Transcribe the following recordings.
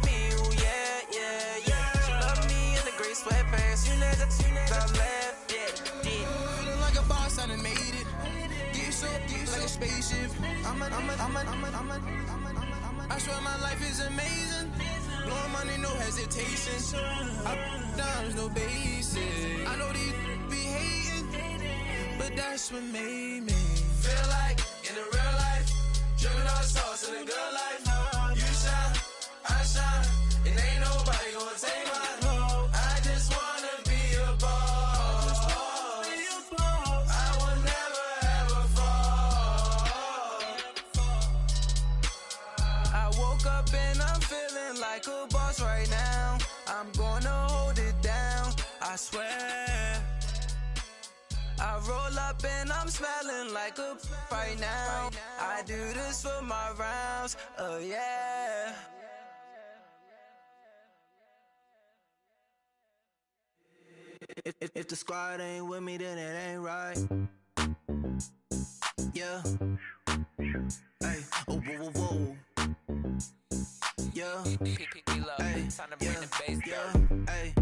me, ooh, yeah. She love me in the gray sweatpants, you never left, yeah. Feeling like a boss, I done made it. Get so like a spaceship. I swear my life is amazing. Blowing money, no hesitation. Up, downs, no basic. I know these be hating, but that's what made me feel like in the real life. Dripping all sauce in the good life. You shine, I shine, and ain't nobody gonna take mine. I just wanna be a boss. I will never ever fall. I woke up and I'm feeling like a boss right now. I'm gonna hold it down, I swear. I roll up and I'm smelling like a right now. I do this for my rounds, oh yeah. If the squad ain't with me, then it ain't right. Yeah. Hey, oh, whoa, whoa, whoa. Yeah. Hey, yeah. Hey.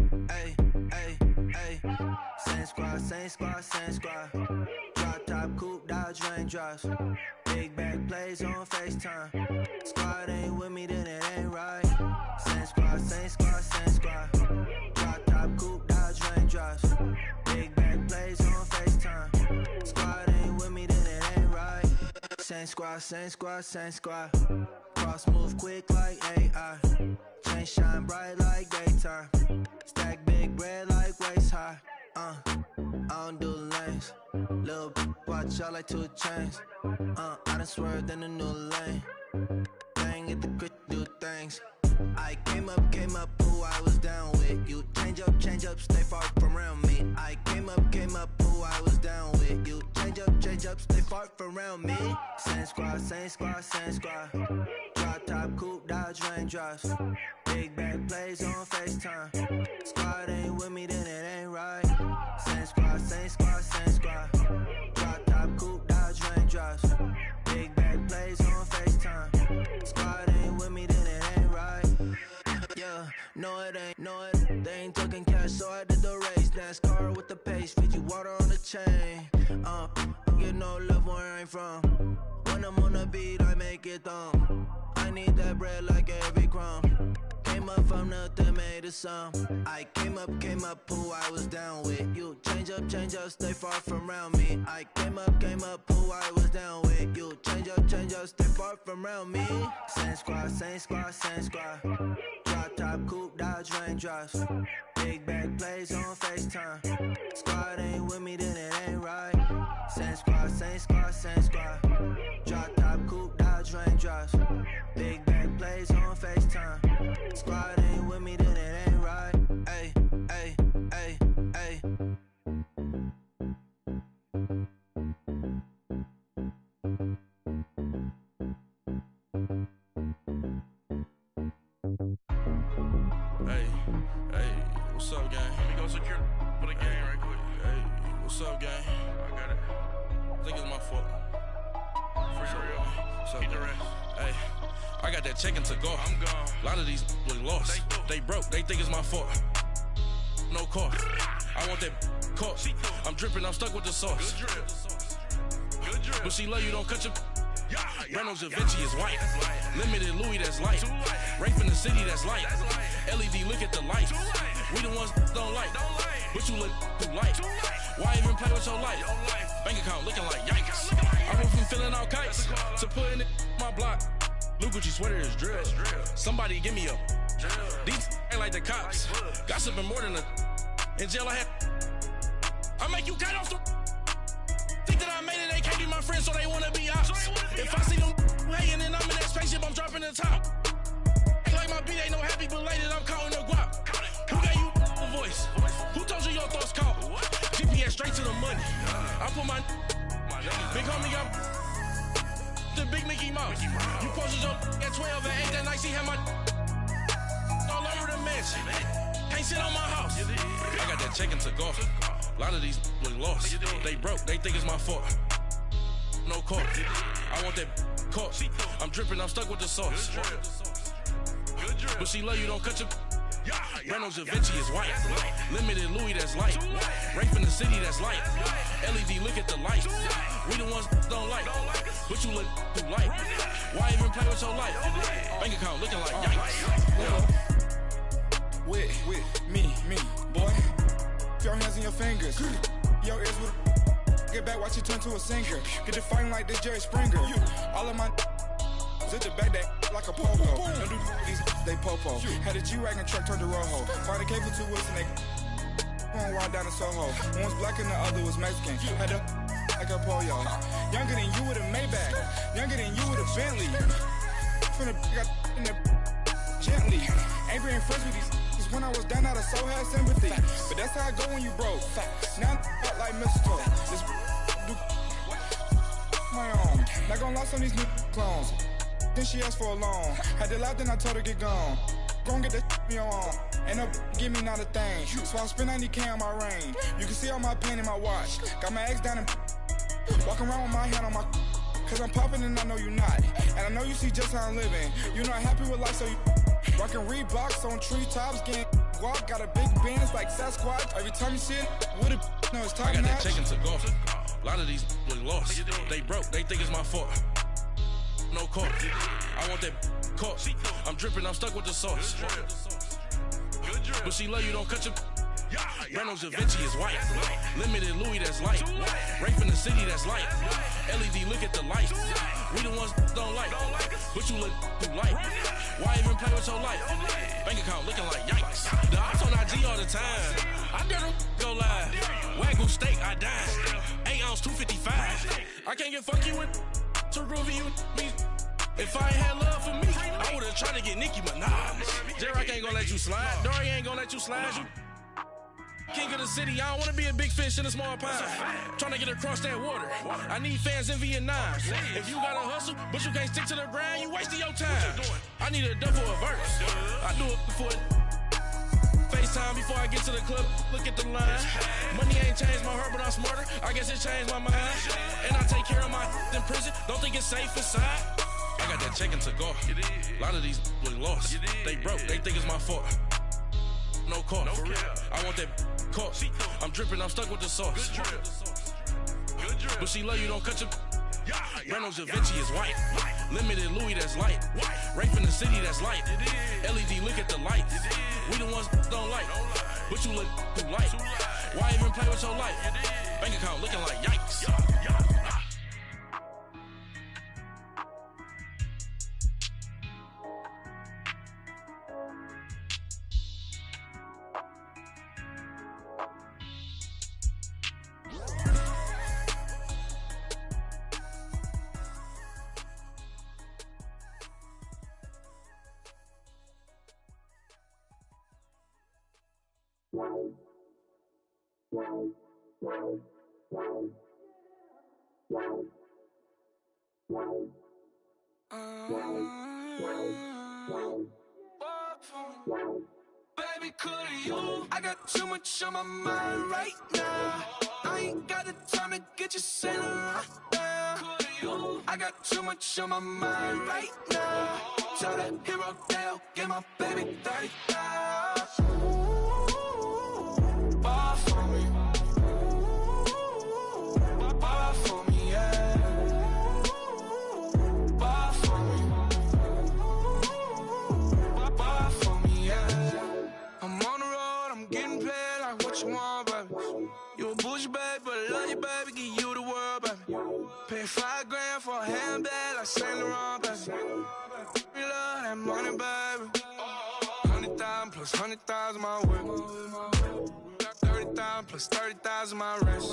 Same squad. Drop top, coupe, Dodge raindrops. Big back plays on FaceTime. Squad ain't with me, then it ain't right. Same squad. Drop top, coupe, Dodge raindrops. Big back plays on FaceTime. Squad ain't with me, then it ain't right. Same squad. Cross move quick like AI. Chain shine bright like daytime. Stack big bread like waist high. I don't do lanes. Lil' watch out like 2 chains. I done swerved in a new lane. Bang at the crit, do things. I came up, who I was down with. You change up, stay far from around me. I came up, who I was down with. You change up, stay far from around me. Same squad. Drop top, coupe, Dodge raindrops. Big back plays on FaceTime. Squad ain't with me, then it ain't right. Same squad. Drop top, coupe, Dodge raindrops. Big back plays on FaceTime. Squad ain't with me, then it ain't right. Yeah, no it ain't. They ain't talking cash, so I did the race. NASCAR with the pace, feed you water on the chain. Get no love where I'm from. When I'm on the beat, I make it thumb. I need that bread like every crumb. Came up from nothing, made a sum. I came up, who I was down with. You change up, stay far from around me. I came up, who I was down with. You change up, stay far from around me. Same squad. Drop top, coupe, Dodge raindrops. Big back plays on FaceTime. Squad ain't with me, then it ain't right. Same squad. Drop top, coupe, Dodge raindrops. Big back plays on FaceTime. Squad ain't with me, then it ain't right. Ay. Hey, what's up, gang? Let me go secure for the game right quick. Hey, what's up, gang? I got it. I think it's my fault. For real. Keep the rest. Hey, I got that check-in to go. I'm gone. A lot of these look lost. They broke. They think it's my fault. No car. I want that caught. I'm dripping. I'm stuck with the sauce. Good drip. But she love you. Don't cut your. Reynolds Da Vinci is white. Limited Louis, that's light. Rape in the city, that's light. LED, look at the lights. We the ones don't like. But you look too light. Why even play with your life? Bank account looking like yikes. I went from filling out kites to putting it in my block. Blue Gucci sweater is drill. Somebody give me a. These ain't like the cops. Gossiping more than a. In jail I had. I make you cut off the. Think that I made it, they can't be my friends, so they wanna be ops. If I see them hating and I'm in that spaceship, I'm dropping the top. Ain't like my beat ain't no happy, belated, I'm counting the guap. Who gave you a voice? Who told you your thoughts count? GPS straight to the money. I put my big homie got the big Mickey Mouse. You posted your at 12 and 8 that night, she had my all over the mansion. Can't sit on my house. I got that check-in to go. A lot of these look lost. They broke, they think it's my fault. No car. I want that caught. I'm dripping, I'm stuck with the sauce. But she love you, don't cut your. Reynolds Da Vinci is white. Limited Louis, that's light. Rape in the city, that's light. LED, look at the light. We the ones don't like. But you look too light. Why even play with your life? Bank account looking like yikes. With me, boy. Your hands and your fingers. Your ears with get back, watch you turn to a singer. Get to fighting like this Jerry Springer. All of my zip the back that like a popo. Don't do these, they popo. Had a G-Wagon truck turned to Rojo. Find a cable 2 wheels and they going ride down to Soho. One was black and the other was Mexican. Had a like a pollo. Younger than you with a Maybach. Younger than you with a Bentley. From the got in the gently. Ain't being friends with these when I was down out of so had sympathy. But that's how I go when you broke. Now I'm like mistletoe. This do my own. Not gonna lie on these new clones. Then she asked for a loan. Had to laugh, then I told her get gone. Gon' get that me on. Ain't no give me not a thing. So I spend 90K on my range. You can see all my pain in my watch. Got my ex down and walking around with my hand on my. Cause I'm popping and I know you not. And I know you see just how I'm living. You're not happy with life, so you rockin' Reeboks on treetops, getting guap. Got a big band, it's like Sasquatch. Every time you see it, with it, no, it's top notch. I got that check into golf. A lot of these look lost. They broke, they think it's my fault. No court. I want that court. I'm dripping, I'm stuck with the sauce. But she love you, don't cut your. Reynolds Da Vinci is white. Limited Louis, that's light. Rape in the city, that's light. LED, look at the light. We the ones don't like. But you look too light. Why even play with your life? Bank account looking like yikes. The ops on IG all the time. I dare them go live. Wagyu steak, I dine. 8 ounce, 255. I can't get fuck you with to groovy you me. If I ain't had love for me, I would've tried to get Nicki Minaj. J-Rock ain't gonna let you slide. Dory ain't gonna let you slide. You king of the city, I don't wanna be a big fish in a small pond. Trying to get across that water. I need fans in Vietnam. If you gotta hustle, but you can't stick to the grind, you wasting your time. I need a double a verse. I do it for FaceTime before I get to the club. Look at the line. Money ain't changed my heart, but I'm smarter. I guess it changed my mind. And I take care of my in prison. Don't think it's safe inside. I got that check into golf. A lot of these look lost. They broke, they think it's my fault. No court. I want that court. I'm dripping, I'm stuck with the sauce. But she love you, don't cut your. Reynolds Da Vinci is white. Limited Louis, that's light. Rape in the city, that's light. LED, look at the light. We the ones don't like. But you look too light. Why even play with your life? Bank account looking like yikes. Baby, could you? I got too much on my mind right now. I ain't got the time to get you sailing right now. Could you? I got too much on my mind right now. Tell that hero Dale, get my baby 30,000. Bar for me. Bar for me, yeah. Bar for me. Bar for me, yeah. I'm on the road, I'm getting paid like what you want, baby. You a bougie, baby, but I love you, baby. Give you the world, baby. Pay $5 grand for a handbag like Saint Laurent, baby. We love that money, baby. 100,000 plus 100,000 my way. Got 30,000 plus 30,000 my wrist.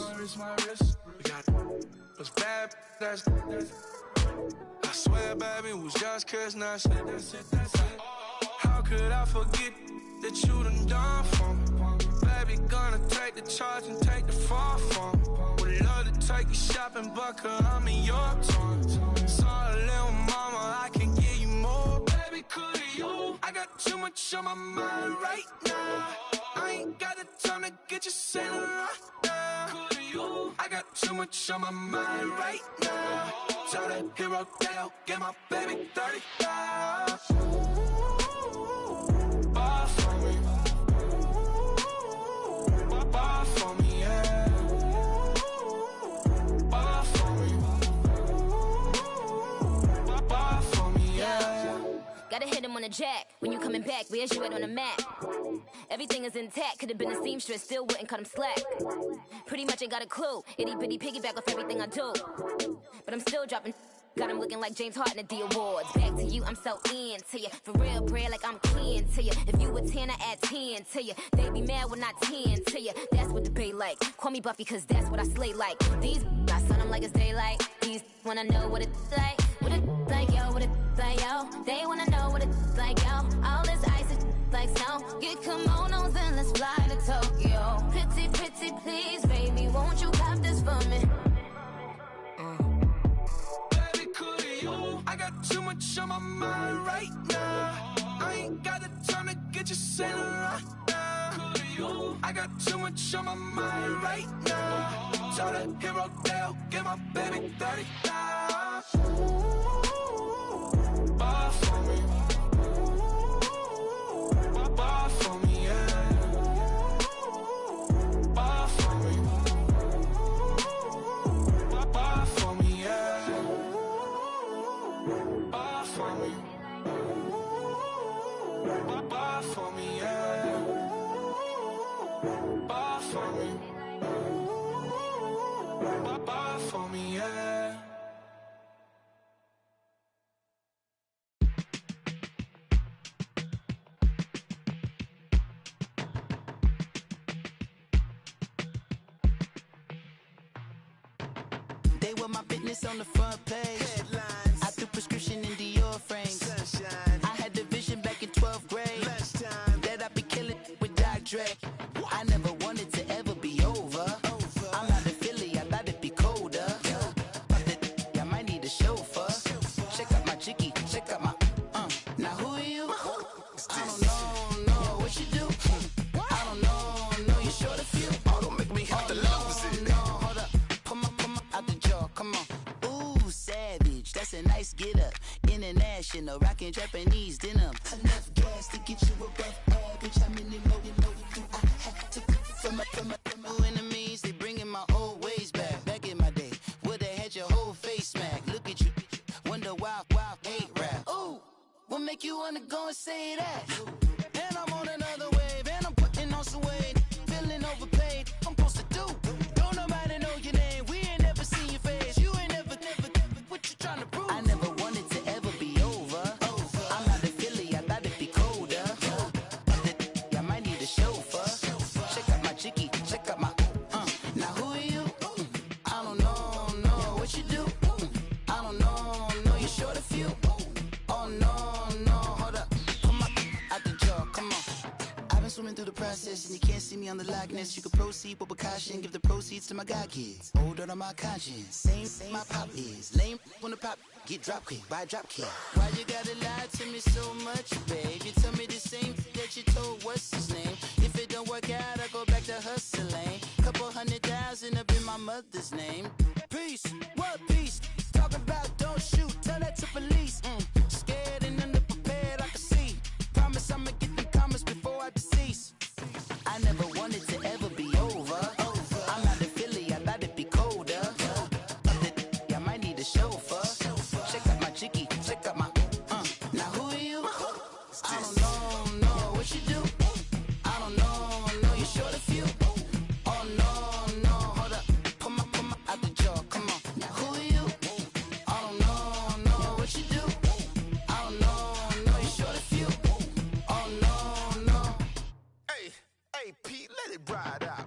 We got those bad, that's I swear, baby, it was just kiss, that's it. How could I forget that you done for me? Baby, gonna take the charge and take the fall from me. Would love to take you shopping, but I'm in your toys. Sorry, little mama, I can give you more. Baby, could you? I got too much on my mind right now. I ain't got the time to get you sailing right now. Could you? I got too much on my mind right now. Tell that hero Dale, get my baby 30,000. a jack. When you coming back, where's you at on the map? Everything is intact, could've been a seamstress, still wouldn't cut him slack. Pretty much ain't got a clue, itty bitty piggyback off everything I do. But I'm still dropping, got him looking like James Harden at the awards. Back to you, I'm so into you. For real, bread, like I'm kin to you. If you a 10, I add 10 to you. They be mad when I 10 to you. That's what the bay like. Call me Buffy, cause that's what I slay like. These, I sun them like it's daylight. These wanna know what it's like. What it like, yo, what it like, yo. They wanna know what it's like, yo. All this ice is like snow. Get kimonos and let's fly to Tokyo. Pretty, pretty, please, baby, won't you pop this for me? Baby, could you? I got too much on my mind right now. I ain't got the time to get you sailing right now. Could you? I got too much on my mind right now. Tell the hero Dale, get my baby 30 down. Buy for me. Buy for me, yeah. Buy for me. Buy for me, yeah. Buy for me. Buy for me, yeah. Buy for me. Buy for me, yeah. They were my business on the front page. Headlines. I threw prescription in Dior frames. Sunshine. I had the vision back in 12th grade. Lunchtime. That I'd be killing with Doc Dre. I never wanted to ever be over. I'm not a Philly, I thought it'd be colder. I might need a chauffeur. Check out my chicky, check out my Now who are you? I don't know what you do. I don't know you short a few. Oh, don't make me have to lose it. No, hold up. Come on, out the jaw, come on. Ooh, savage, that's a nice get up. International, rockin' Japanese denim. Enough gas to get you above average. How many more you know do I have to from my enemies? They bringing my old ways back. Back in my day, would've had your whole face smack. Look at you, wonder why hate rap. Ooh, what make you wanna go and say that? And I'm on another wave, and I'm putting on some weight. Feeling overpaid, I'm supposed to do. Don't nobody know your name, we ain't never seen your face. You ain't never, what you trying to prove? I never wanted to ever be over. I'm not a Philly, I thought it'd be colder. I might need a chauffeur. Check out my chicky, check out my Now who are you? I don't know what you do. I don't know you short a few. Oh no, hold up. Come on, out the jaw, come on. I've been swimming through the process and you can't see me on the Loch Ness. You can proceed with precaution, give the proceeds to my god kids. Hold on my conscience, same my pop is. Lame when the pop get drop quick, buy drop kick. Why you gotta lie to me so much, babe? You tell me the same that you told what's his name. If it don't work out, I go back to hustling. Couple 100,000 up in my mother's name. Peace, what peace? Talking about don't shoot, tell that to police. Scared and underprepared, I can see. Promise I'ma get them comments before I decease. I never wanted to ever be over. I'm not a Philly, I thought it'd be colder. I might need a chauffeur. Check out my chicky, check out my Now who are you? I don't know what you do. I don't know you short a few. Oh no, hold up. Come on, out the jaw, come on. Now who are you? I don't know what you do. I don't know you short a few. Oh no. Hey, Pete, let it ride out.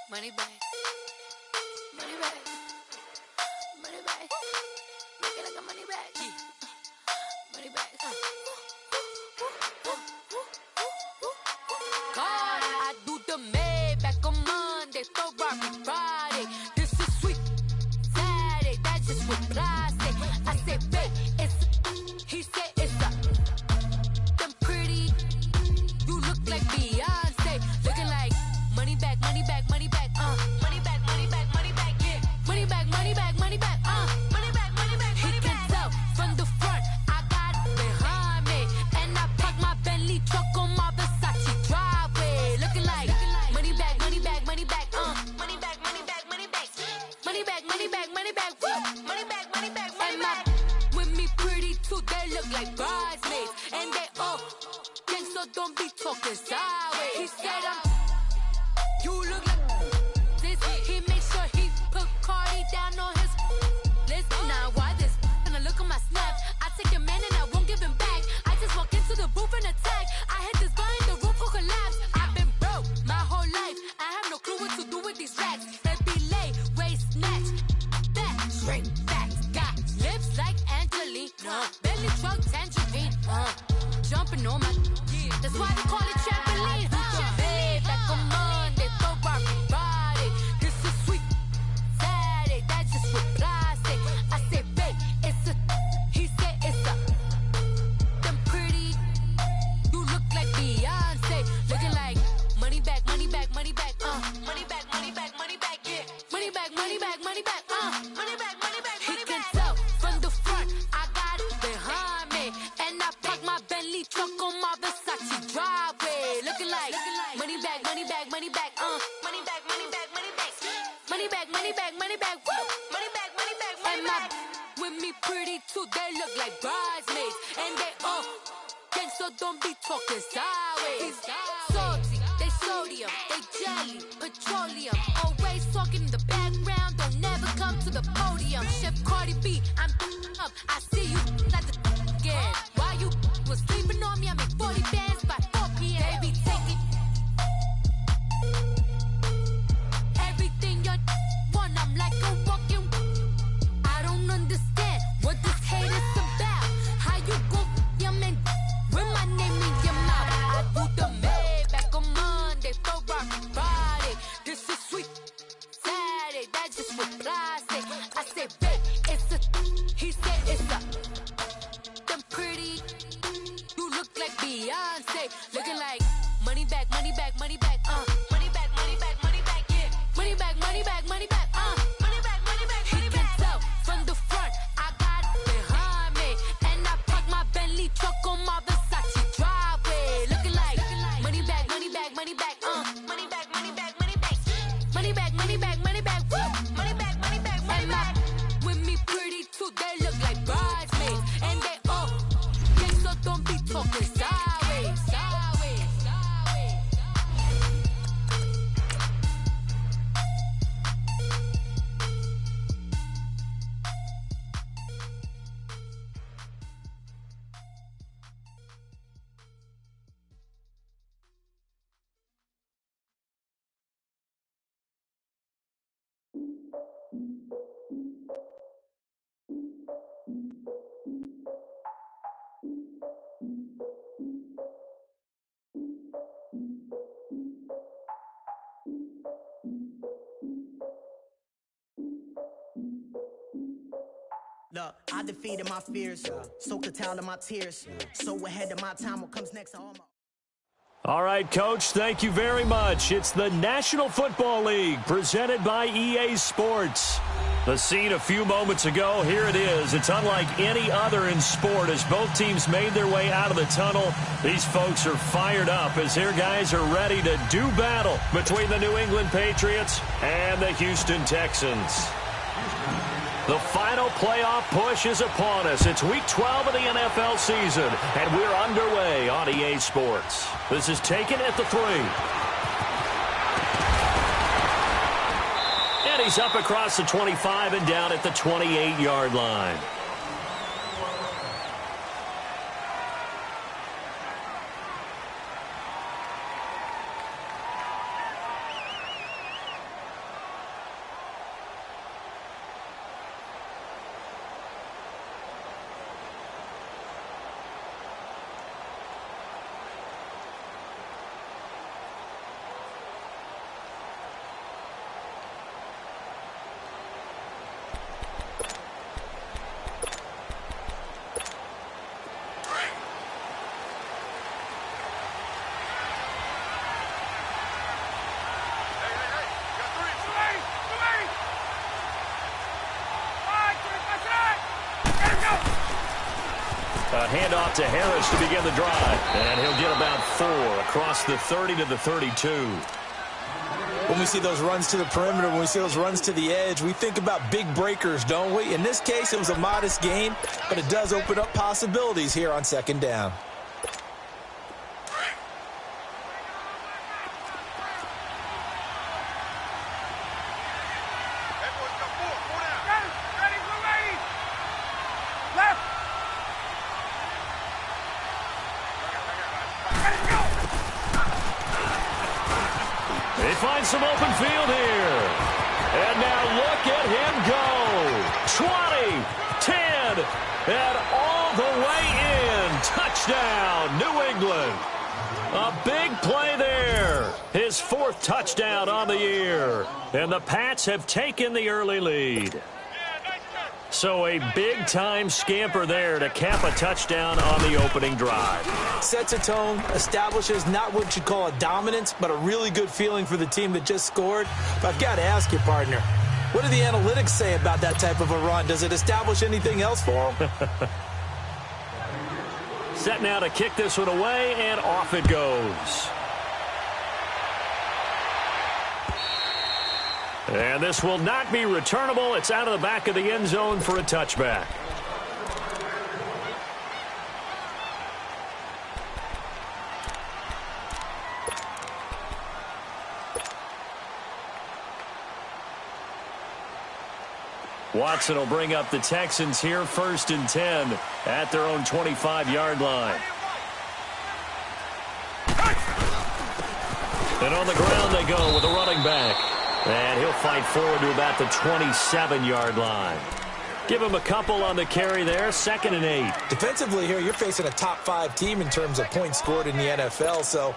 Money back. Money back. Money back. Make it like a money back. Money back. God, I do the Maybach on Monday, Ferrari Friday. This is sweet Saturday, that's just what I say. I say, babe, he said it's a. Them pretty, you look like Beyonce, looking like money back, money back, money back, money back, money back, money back, yeah, money back, money back, money back, money back, money back. He can tell from the front, I got it behind me, and I park my Bentley truck on my Versace driveway, looking like. like bridesmaids, and they all think so. Don't be talking sideways. He said you look like this. He made sure he put Cardi down on his list. Now why this? And I look at my snap. I take your man and I won't give him back. I just walk into the booth and attack. I hit this behind the roof will collapse. I've been broke my whole life. I have no clue what to do with these racks. That be lay, waist snatch, back, shrink back. Got lips like Angelina, belly truck tangerine. Jumping on my, that's why they call it trampoline. Babe, like a Monday, throw body. This is sweet Saturday, that's just with plastic. I say, babe, it's a, he said it's a, them pretty, you look like Beyonce, looking like money back, money back, money back, money back, money back, money back, yeah, money back, money back, money back, money back, money back. He can tell from the front, I got it behind me, and I park my Bentley truck on my Versace driveway, looking like money back, money back, money back, money back, money back, money back, money back, money back, money back, woo, money back, money back, money back. With me pretty too, they look like bridesmaids, and they all gang, so don't be talking sideways. Salty, they sodium, they jelly, petroleum, always talking in the background, don't never come to the podium. Chef Cardi B, I'm up, I see you like the again. While you was sleeping on me, I make 40 bands by 4 p.m. Baby, take it. Everything you want, I'm like a walking. I don't understand what this hate is about. How you go, your man, with my name in your mouth. I do the Maybach on Monday, throw rock body. This is sweet Saturday, that's just with plastic. I say, babe, it's a, he said it's a, them pretty, you look like Beyonce, looking like money back, money back, money back, money back, money back, money back, yeah, money back, money back, money back, money back, money back, money back. He can tell from the front, I got it behind me, and I park my Bentley truck on my Versace driveway, looking like money back, money back, money back, money back, money back, money back, money back, money back, money back, woo, money back, money back, money back. With me pretty too, they look like bridesmaids, and they all gang, so don't be talking sideways, sideways, sideways. Look, I defeated my fears, soaked the towel in my tears. So ahead of my time, what comes next? All right, Coach, thank you very much. It's the National Football League presented by EA Sports. The scene a few moments ago, here it is. It's unlike any other in sport as both teams made their way out of the tunnel. These folks are fired up as their guys are ready to do battle between the New England Patriots and the Houston Texans. The final playoff push is upon us. It's week 12 of the NFL season, and we're underway on EA Sports. This is taken at the 3. And he's up across the 25 and down at the 28-yard line. Handoff to Harris to begin the drive. And he'll get about 4 across the 30 to the 32. when we see those runs to the perimeter, when we see those runs to the edge, we think about big breakers, don't we? In this case, it was a modest gain, but it does open up possibilities here on second down. He finds some open field here. And now look at him go. 20, 10, and all the way in. Touchdown, New England. A big play there. His 4th touchdown on the year. And the Pats have taken the early lead. So a big-time scamper there to cap a touchdown on the opening drive. Sets a tone, establishes not what you'd call a dominance, but a really good feeling for the team that just scored. But I've got to ask you, partner, what do the analytics say about that type of a run? Does it establish anything else for them? Set now to kick this one away, and off it goes. And this will not be returnable. It's out of the back of the end zone for a touchback. Watson will bring up the Texans here, 1st and 10 at their own 25-yard line. And on the ground they go with a running back. And he'll fight forward to about the 27-yard line. Give him a couple on the carry there, 2nd and 8. Defensively here, you're facing a top 5 team in terms of points scored in the NFL. So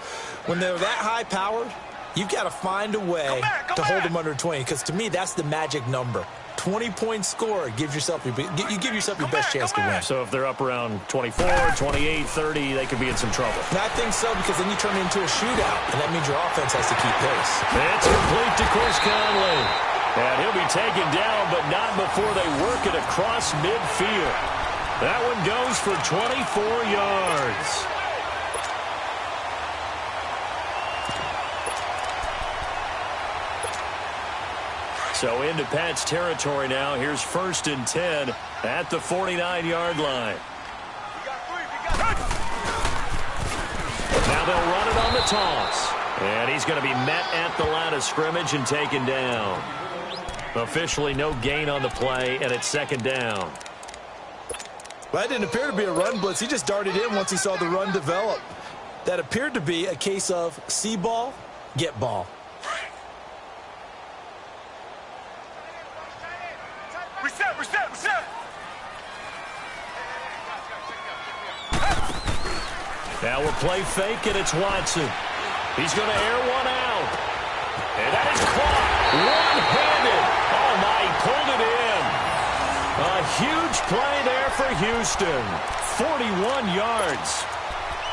when they're that high-powered, you've got to find a way to hold them under 20. Because to me, that's the magic number. 20 points scored gives yourself you give yourself your best chance to win. So if they're up around 24, 28, 30, they could be in some trouble. And I think so, because then you turn it into a shootout, and that means your offense has to keep pace. It's complete to Chris Conley. And he'll be taken down, but not before they work it across midfield. That one goes for 24 yards. So into Pat's territory now. Here's 1st and 10 at the 49-yard line. Now they'll run it on the toss. And he's going to be met at the line of scrimmage and taken down. Officially no gain on the play, and it's 2nd down. Well, that didn't appear to be a run blitz. He just darted in once he saw the run develop. That appeared to be a case of see ball, get ball. Now we'll play fake, and it's Watson. He's going to air one out. And that is caught. One-handed. Oh, my, he pulled it in. A huge play there for Houston. 41 yards.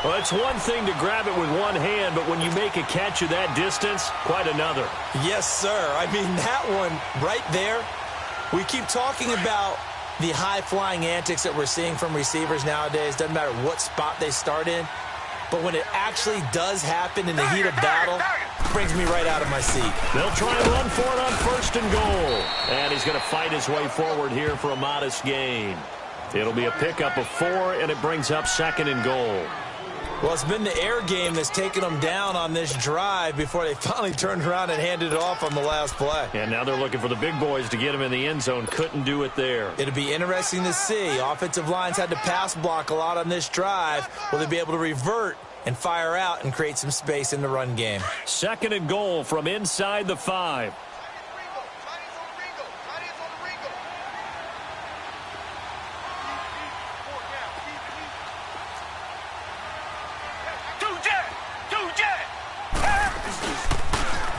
Well, it's one thing to grab it with one hand, but when you make a catch of that distance, quite another. Yes, sir. I mean, that one right there, we keep talking about the high-flying antics that we're seeing from receivers nowadays. Doesn't matter what spot they start in. But when it actually does happen in the heat of battle, it brings me right out of my seat. They'll try and run for it on 1st and goal. And he's going to fight his way forward here for a modest gain. It'll be a pickup of 4, and it brings up 2nd and goal. Well, it's been the air game that's taken them down on this drive before they finally turned around and handed it off on the last play. And now they're looking for the big boys to get him in the end zone. Couldn't do it there. It'll be interesting to see. Offensive lines had to pass block a lot on this drive. Will they be able to revert and fire out and create some space in the run game? 2nd and goal from inside the 5.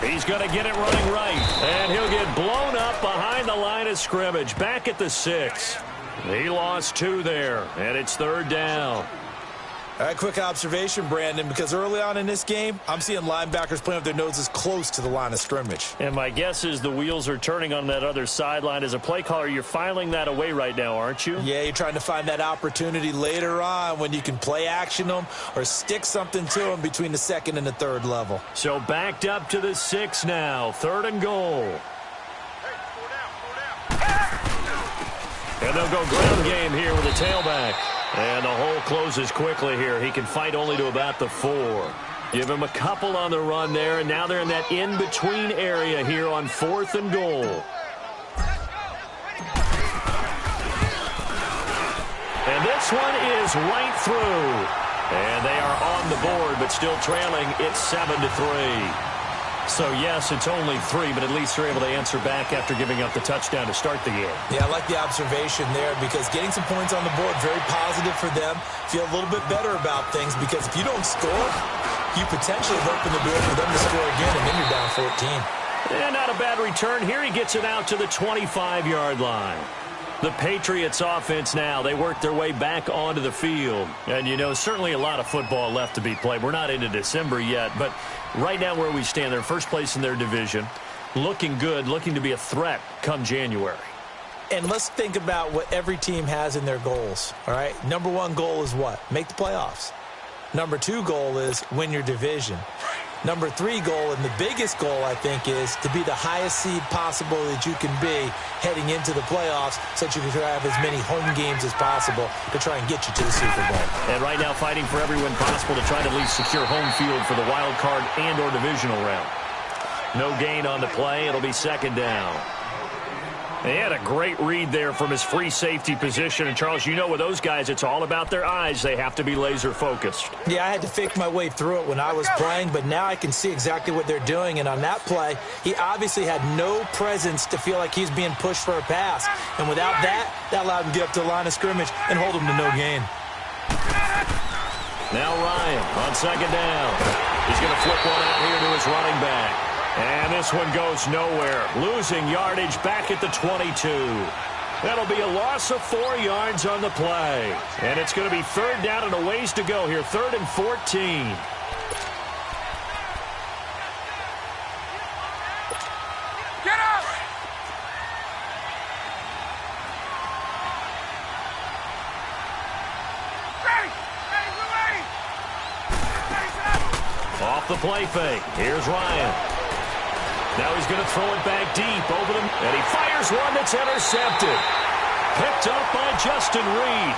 He's going to get it running right, and he'll get blown up behind the line of scrimmage, back at the 6. He lost 2 there, and it's 3rd down. A quick observation, Brandon, because early on in this game, I'm seeing linebackers playing with their noses close to the line of scrimmage. And my guess is the wheels are turning on that other sideline. As a play caller, you're filing that away right now, aren't you? Yeah, you're trying to find that opportunity later on when you can play action them or stick something to them between the second and the third level. So backed up to the 6 now. 3rd and goal. And they'll go ground game here with a tailback. And the hole closes quickly here. He can fight only to about the 4. Give him a couple on the run there, and now they're in that in-between area here on 4th and goal. And this one is right through. And they are on the board, but still trailing. It's 7-3. So, yes, it's only 3, but at least they're able to answer back after giving up the touchdown to start the game. Yeah, I like the observation there because getting some points on the board, very positive for them. Feel a little bit better about things because if you don't score, you potentially have opened the door for them to score again, and then you're down 14. And not a bad return. Here he gets it out to the 25-yard line. The Patriots offense now, they work their way back onto the field. And, you know, certainly a lot of football left to be played. We're not into December yet, but right now where we stand, they're first place in their division. Looking good, looking to be a threat come January. And let's think about what every team has in their goals, all right? Number 1 goal is what? Make the playoffs. Number 2 goal is win your division. Number 3 goal, and the biggest goal, I think, is to be the highest seed possible that you can be heading into the playoffs so that you can have as many home games as possible to try and get you to the Super Bowl. And right now fighting for every win possible to try to at least secure home field for the wild card and or divisional round. No gain on the play. It'll be 2nd down. He had a great read there from his free safety position. And, Charles, you know with those guys, it's all about their eyes. They have to be laser-focused. Yeah, I had to fake my way through it when I was playing, but now I can see exactly what they're doing. And on that play, he obviously had no presence to feel like he's being pushed for a pass. And without that, that allowed him to get up to the line of scrimmage and hold him to no gain. Now Ryan on 2nd down. He's going to flip one out here to his running back. And this one goes nowhere. Losing yardage back at the 22. That'll be a loss of 4 yards on the play. And it's going to be 3rd down and a ways to go here. 3rd and 14. Get up! Off the play fake. Here's Ryan. Now he's going to throw it back deep over him, and he fires one that's intercepted. Picked up by Justin Reed.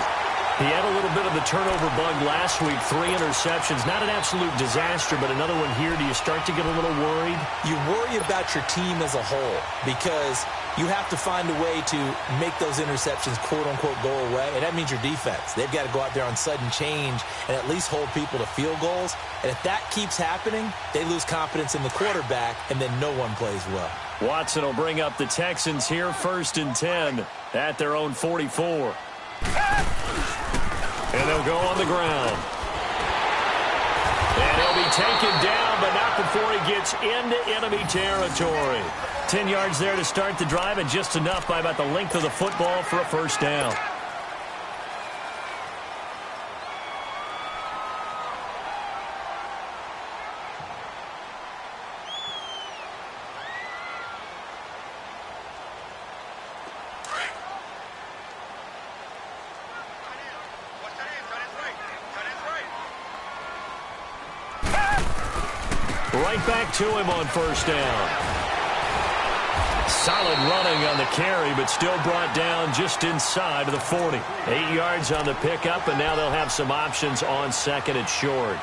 He had a little bit of the turnover bug last week, 3 interceptions. Not an absolute disaster, but another one here. Do you start to get a little worried? You worry about your team as a whole because you have to find a way to make those interceptions, quote-unquote, go away, and that means your defense. They've got to go out there on sudden change and at least hold people to field goals. And if that keeps happening, they lose confidence in the quarterback, and then no one plays well. Watson will bring up the Texans here, 1st and 10 at their own 44. And they'll go on the ground. And he'll be taken down, but not before he gets into enemy territory. 10 yards there to start the drive, and just enough by about the length of the football for a 1st down. Right back to him on 1st down. Solid running on the carry, but still brought down just inside of the 40. 8 yards on the pickup, and now they'll have some options on 2nd and short.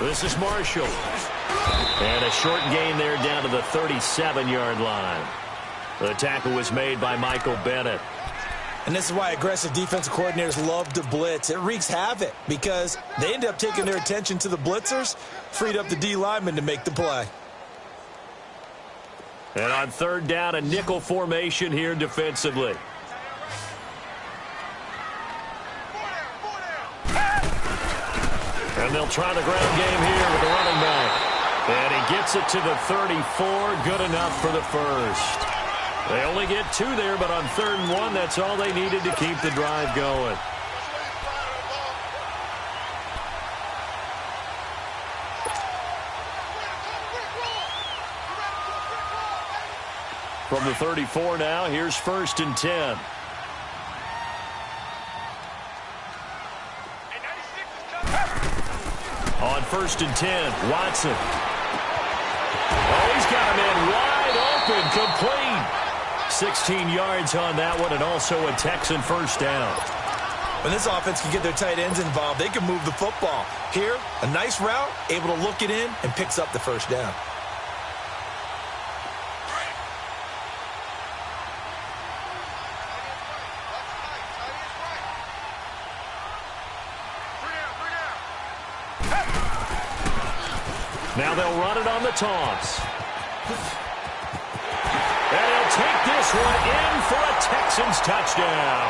This is Marshall. And a short gain there down to the 37-yard line. The tackle was made by Michael Bennett. And this is why aggressive defensive coordinators love to blitz. It wreaks havoc because they end up taking their attention to the blitzers, freed up the D lineman to make the play. And on third down, a nickel formation here defensively. And they'll try the ground game here with the running back. And he gets it to the 34. Good enough for the first. They only get 2 there, but on 3rd and 1, that's all they needed to keep the drive going. From the 34 now, here's 1st and 10. On 1st and 10, Watson. Oh, he's got a man wide open, complete. 16 yards on that one, and also a Texan first down. When this offense can get their tight ends involved, they can move the football. Here, a nice route, able to look it in, and picks up the first down. Now they'll run it on the toss. And he'll take this one in for a Texans touchdown.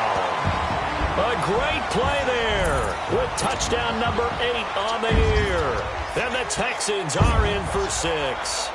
A great play there with touchdown number 8 on the year. And the Texans are in for 6.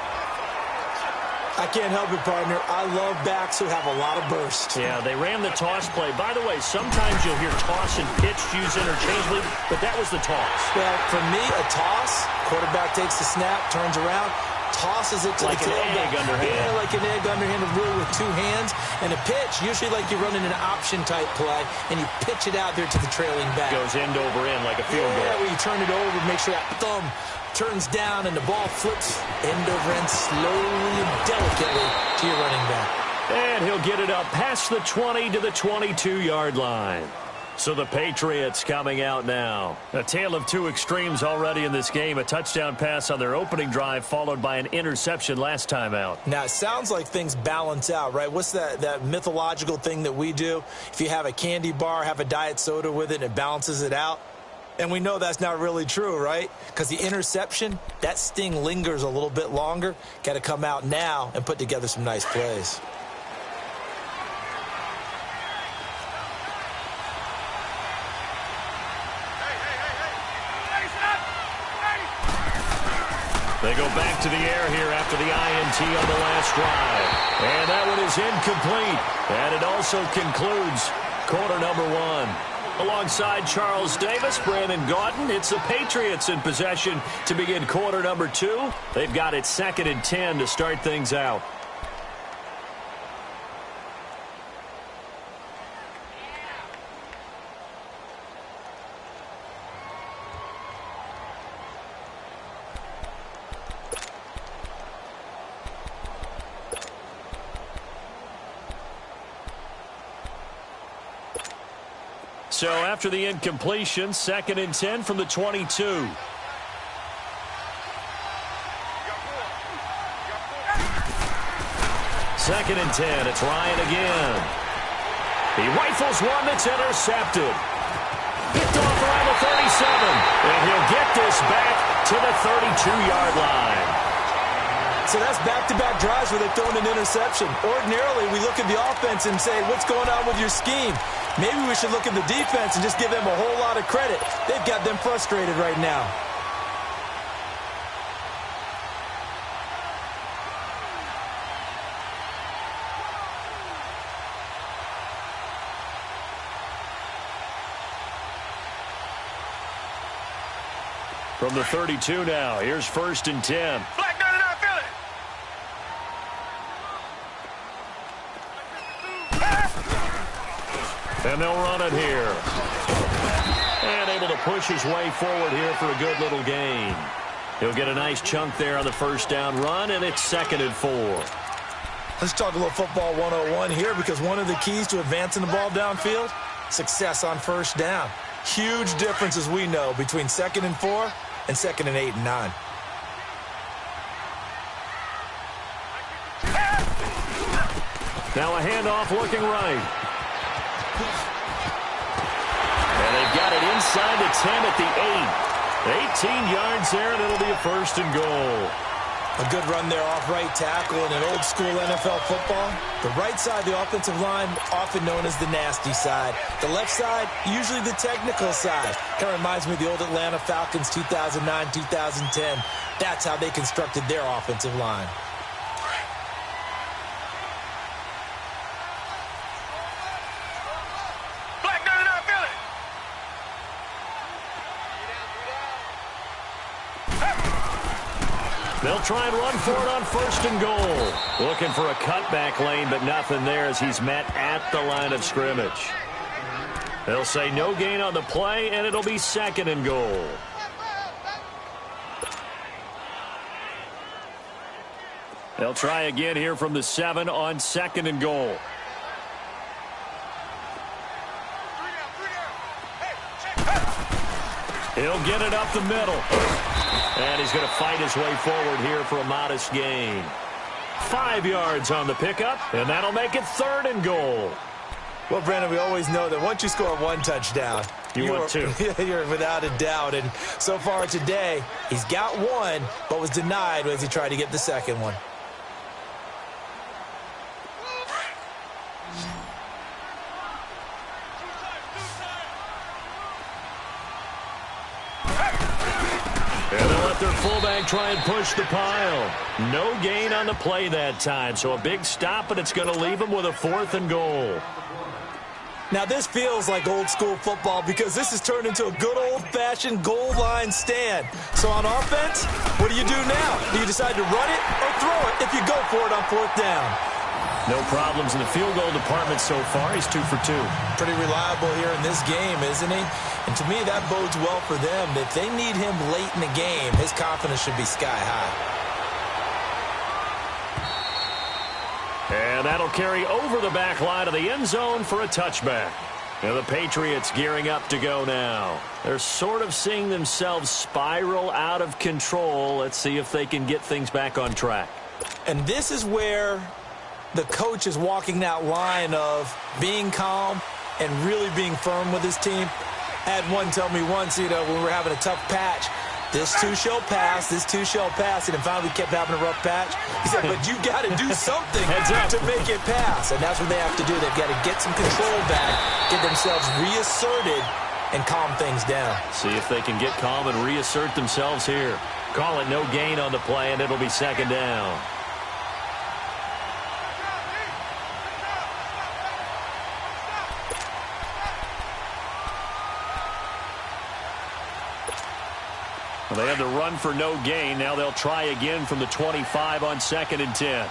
I can't help it, partner. I love backs who have a lot of burst. Yeah, they ran the toss play. By the way, sometimes you'll hear toss and pitch used interchangeably, but that was the toss. Well, for me, a toss, quarterback takes the snap, turns around, tosses it to like the tailback. Like an egg underhand. Yeah, like an egg underhand, really with 2 hands. And a pitch, usually like you're running an option-type play, and you pitch it out there to the trailing back. Goes end over end like a field goal. Yeah, where you turn it over, make sure that thumb turns down, and the ball flips end over end slowly and delicately to your running back. And he'll get it up past the 20 to the 22-yard line. So the Patriots coming out now. A tale of 2 extremes already in this game. A touchdown pass on their opening drive, followed by an interception last time out. Now, it sounds like things balance out, right? What's that mythological thing that we do? If you have a candy bar, have a diet soda with it, and it balances it out. And we know that's not really true, right? Because the interception, that sting lingers a little bit longer. Got to come out now and put together some nice plays. They go back to the air here after the INT on the last drive. And that one is incomplete. And it also concludes quarter number 1. Alongside Charles Davis, Brandon Gaudin, it's the Patriots in possession to begin quarter number 2. They've got it 2nd and 10 to start things out. So after the incompletion, 2nd and 10 from the 22. 2nd and 10, it's Ryan again. He rifles one that's intercepted. Picked off around the 37, and he'll get this back to the 32-yard line. So that's back-to-back drives where they've thrown an interception. Ordinarily, we look at the offense and say, what's going on with your scheme? Maybe we should look at the defense and just give them a whole lot of credit. They've got them frustrated right now. From the 32 now, here's 1st and 10. Black 99, feel it. And they'll run it here. And able to push his way forward here for a good little gain. He'll get a nice chunk there on the first down run, and it's 2nd and 4. Let's talk a little football 101 here, because one of the keys to advancing the ball downfield, success on first down. Huge difference, as we know, between 2nd and 4 and 2nd and 8 and 9. Now a handoff looking right. And they've got it inside the 10 at the 8. 18 yards there, and it'll be a 1st and goal. A good run there off right tackle in an old school NFL football. The right side, the offensive line, often known as the nasty side. The left side, usually the technical side. Kind of reminds me of the old Atlanta Falcons 2009, 2010. That's how they constructed their offensive line. They'll try and run for it on 1st and goal. Looking for a cutback lane, but nothing there as he's met at the line of scrimmage. They'll say no gain on the play, and it'll be 2nd and goal. They'll try again here from the 7 on 2nd and goal. He'll get it up the middle. And he's going to fight his way forward here for a modest gain. 5 yards on the pickup, and that'll make it 3rd and goal. Well, Brandon, we always know that once you score 1 touchdown, you want 2. You're without a doubt. And so far today, he's got 1, but was denied as he tried to get the 2nd one. And they'll let their fullback try and push the pile. No gain on the play that time, so a big stop, but it's going to leave them with a 4th and goal. Now, this feels like old school football because this has turned into a good old-fashioned goal line stand. So on offense, what do you do now? Do you decide to run it or throw it if you go for it on 4th down? No problems in the field goal department so far. He's 2 for 2. Pretty reliable here in this game, isn't he? And to me, that bodes well for them. If they need him late in the game, his confidence should be sky high. And that'll carry over the back line of the end zone for a touchback. Now the Patriots gearing up to go now. They're sort of seeing themselves spiral out of control. Let's see if they can get things back on track. And this is where the coach is walking that line of being calm and really being firm with his team. I had one tell me once, when we were having a tough patch, this too shall pass, this too shall pass, and then finally we kept having a rough patch. He said, but you got to do something to make it pass, and that's what they have to do. They've got to get some control back, get themselves reasserted, and calm things down. See if they can get calm and reassert themselves here. Call it no gain on the play, and it'll be 2nd down. Well, they had the run for no gain. Now they'll try again from the 25 on 2nd and 10.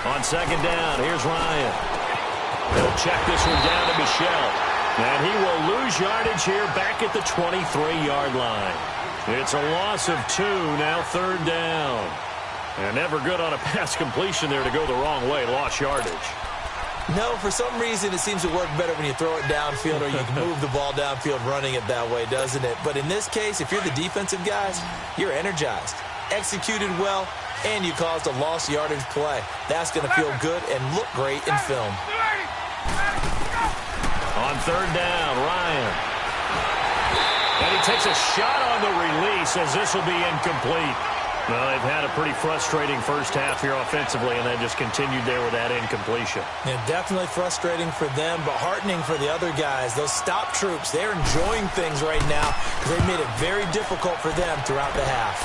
On 2nd down, here's Ryan. He'll check this one down to Michel. And he will lose yardage here back at the 23-yard line. It's a loss of 2, now 3rd down. And never good on a pass completion there to go the wrong way. Lost yardage. No, for some reason it seems to work better when you throw it downfield or you can move the ball downfield running it that way, doesn't it? But in this case, if you're the defensive guys, you're energized, executed well, and you caused a lost yardage play. That's going to feel good and look great in film. On 3rd down, Ryan. And he takes a shot on the release as this will be incomplete. Well, they've had a pretty frustrating first half here offensively, and then just continued there with that incompletion. Yeah, definitely frustrating for them, but heartening for the other guys. Those stop troops, they're enjoying things right now because they've made it very difficult for them throughout the half.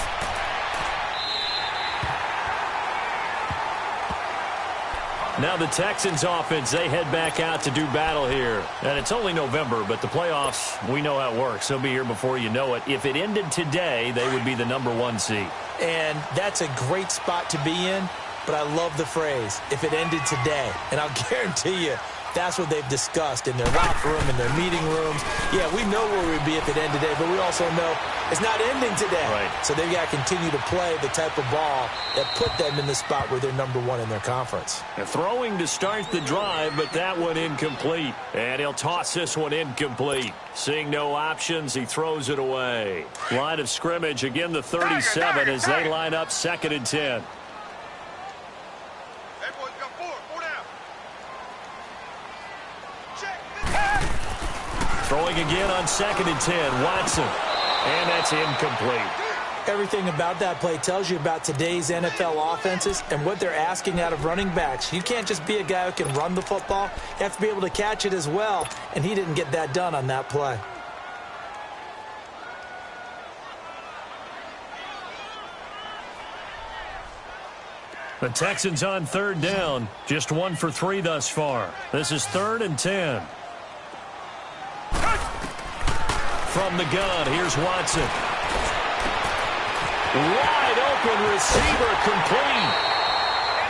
Now the Texans offense, they head back out to do battle here. And it's only November, but the playoffs, we know how it works. They'll be here before you know it. If it ended today, they would be the #1 seed. And that's a great spot to be in, but I love the phrase, if it ended today. And I'll guarantee you, that's what they've discussed in their locker room, in their meeting rooms. Yeah, we know where we'd be if it ended today, but we also know it's not ending today. Right. So they've got to continue to play the type of ball that put them in the spot where they're #1 in their conference. They're throwing to start the drive, but that one incomplete. And he'll toss this one incomplete. Seeing no options, he throws it away. Line of scrimmage, again the 37 as they line up 2nd and 10. again on 2nd and 10. Watson. And that's incomplete. Everything about that play tells you about today's NFL offenses and what they're asking out of running backs. You can't just be a guy who can run the football. You have to be able to catch it as well, and he didn't get that done on that play. The Texans on 3rd down. Just 1 for 3 thus far. This is 3rd and 10. From the gun, here's Watson. Wide open receiver complete.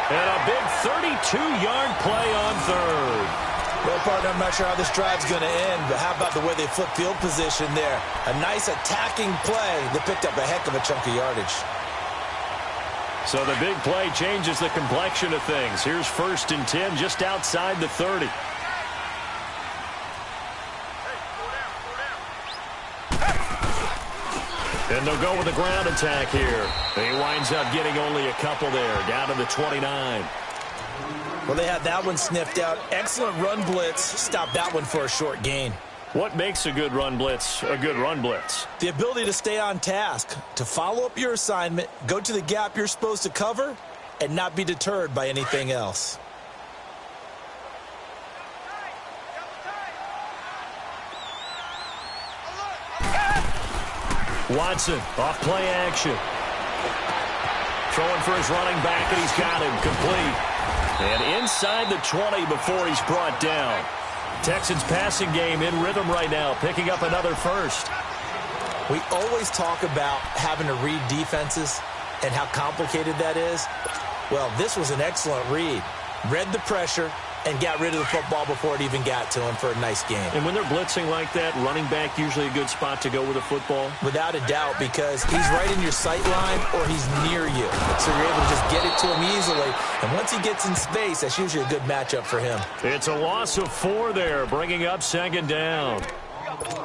And a big 32-yard play on 3rd. Well, partner, I'm not sure how this drive's going to end, but how about the way they flip field position there? A nice attacking play that picked up a heck of a chunk of yardage. So the big play changes the complexion of things. Here's 1st and 10 just outside the 30. And they'll go with the ground attack here. He winds up getting only a couple there, down to the 29. Well, they had that one sniffed out. Excellent run blitz. Stopped that one for a short gain. What makes a good run blitz a good run blitz? The ability to stay on task, to follow up your assignment, go to the gap you're supposed to cover, and not be deterred by anything else. Watson, off play action. Throwing for his running back, and he's got him complete. And inside the 20 before he's brought down. Texans passing game in rhythm right now, picking up another first. We always talk about having to read defenses and how complicated that is. Well, this was an excellent read. Read the pressure and got rid of the football before it even got to him for a nice game. And when they're blitzing like that, running back usually a good spot to go with the football? Without a doubt, because he's right in your sight line or he's near you. So you're able to just get it to him easily. And once he gets in space, that's usually a good matchup for him. It's a loss of 4 there, bringing up 2nd down.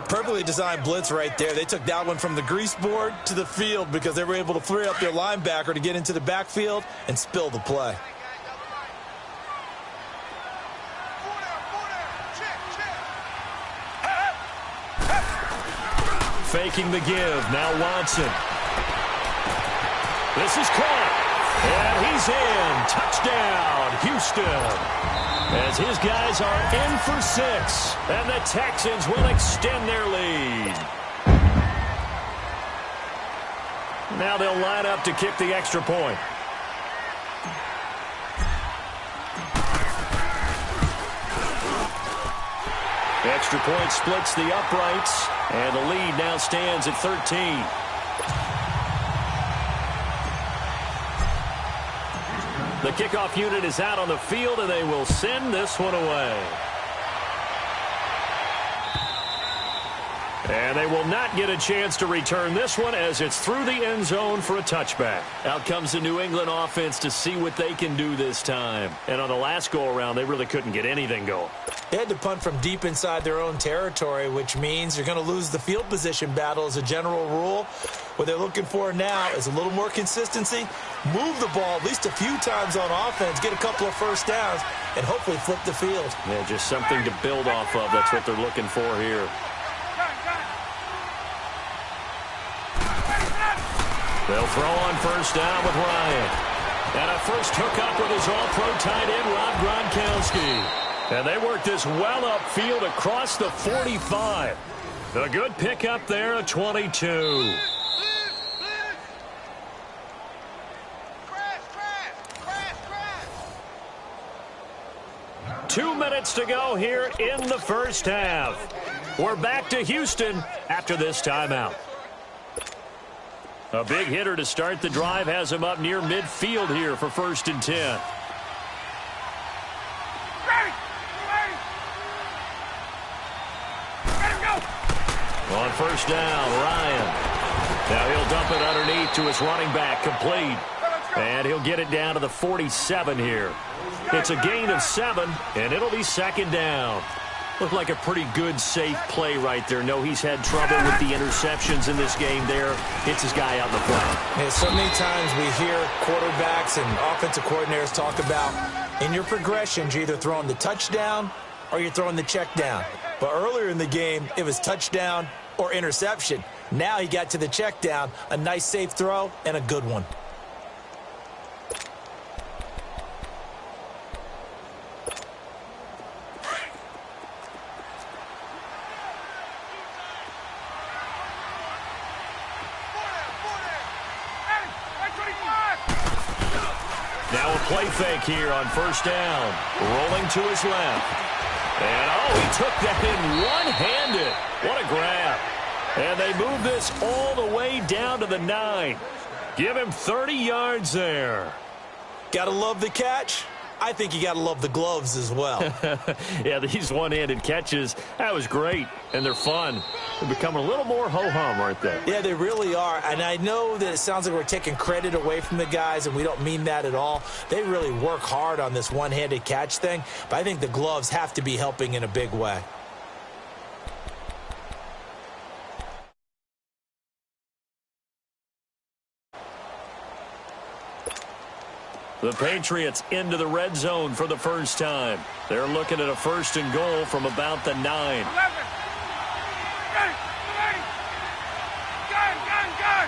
Perfectly designed blitz right there. They took that one from the grease board to the field because they were able to free up their linebacker to get into the backfield and spill the play. Faking the give. Now Watson. This is caught. And he's in. Touchdown, Houston. As his guys are in for 6. And the Texans will extend their lead. Now they'll line up to kick the extra point. Extra point splits the uprights, and the lead now stands at 13. The kickoff unit is out on the field, and they will send this one away. And they will not get a chance to return this one as it's through the end zone for a touchback. Out comes the New England offense to see what they can do this time. And on the last go-around, they really couldn't get anything going. They had to punt from deep inside their own territory, which means you're going to lose the field position battle as a general rule. What they're looking for now is a little more consistency, move the ball at least a few times on offense, get a couple of first downs, and hopefully flip the field. Yeah, just something to build off of. That's what they're looking for here. They'll throw on first down with Ryan. And a first hookup with his all-pro tight end, Rob Gronkowski. And they work this well upfield across the 45. A good pickup there at 22. 2 minutes to go here in the first half. We're back to Houston after this timeout. A big hitter to start the drive has him up near midfield here for 1st and 10. On first down, Ryan. Now he'll dump it underneath to his running back, complete. And he'll get it down to the 47 here. It's a gain of 7, and it'll be 2nd down. Looked like a pretty good, safe play right there. No, he's had trouble with the interceptions in this game there. Hits his guy out in the front. Yeah, so many times we hear quarterbacks and offensive coordinators talk about in your progressions, you're either throwing the touchdown or you're throwing the check down. But earlier in the game, it was touchdown or interception. Now he got to the check down, a nice safe throw, and a good one. Now a play fake here on first down. Rolling to his left. And, he took that in one-handed. What a grab. And they move this all the way down to the 9. Give him 30 yards there. Gotta love the catch. I think you gotta love the gloves as well. Yeah, these one-handed catches, that was great. And they're fun. They're becoming a little more ho-hum, aren't they? Yeah, they really are. And I know that it sounds like we're taking credit away from the guys, and we don't mean that at all. They really work hard on this one-handed catch thing, but I think the gloves have to be helping in a big way. The Patriots into the red zone for the first time. They're looking at a 1st and goal from about the 9. 11. Gun.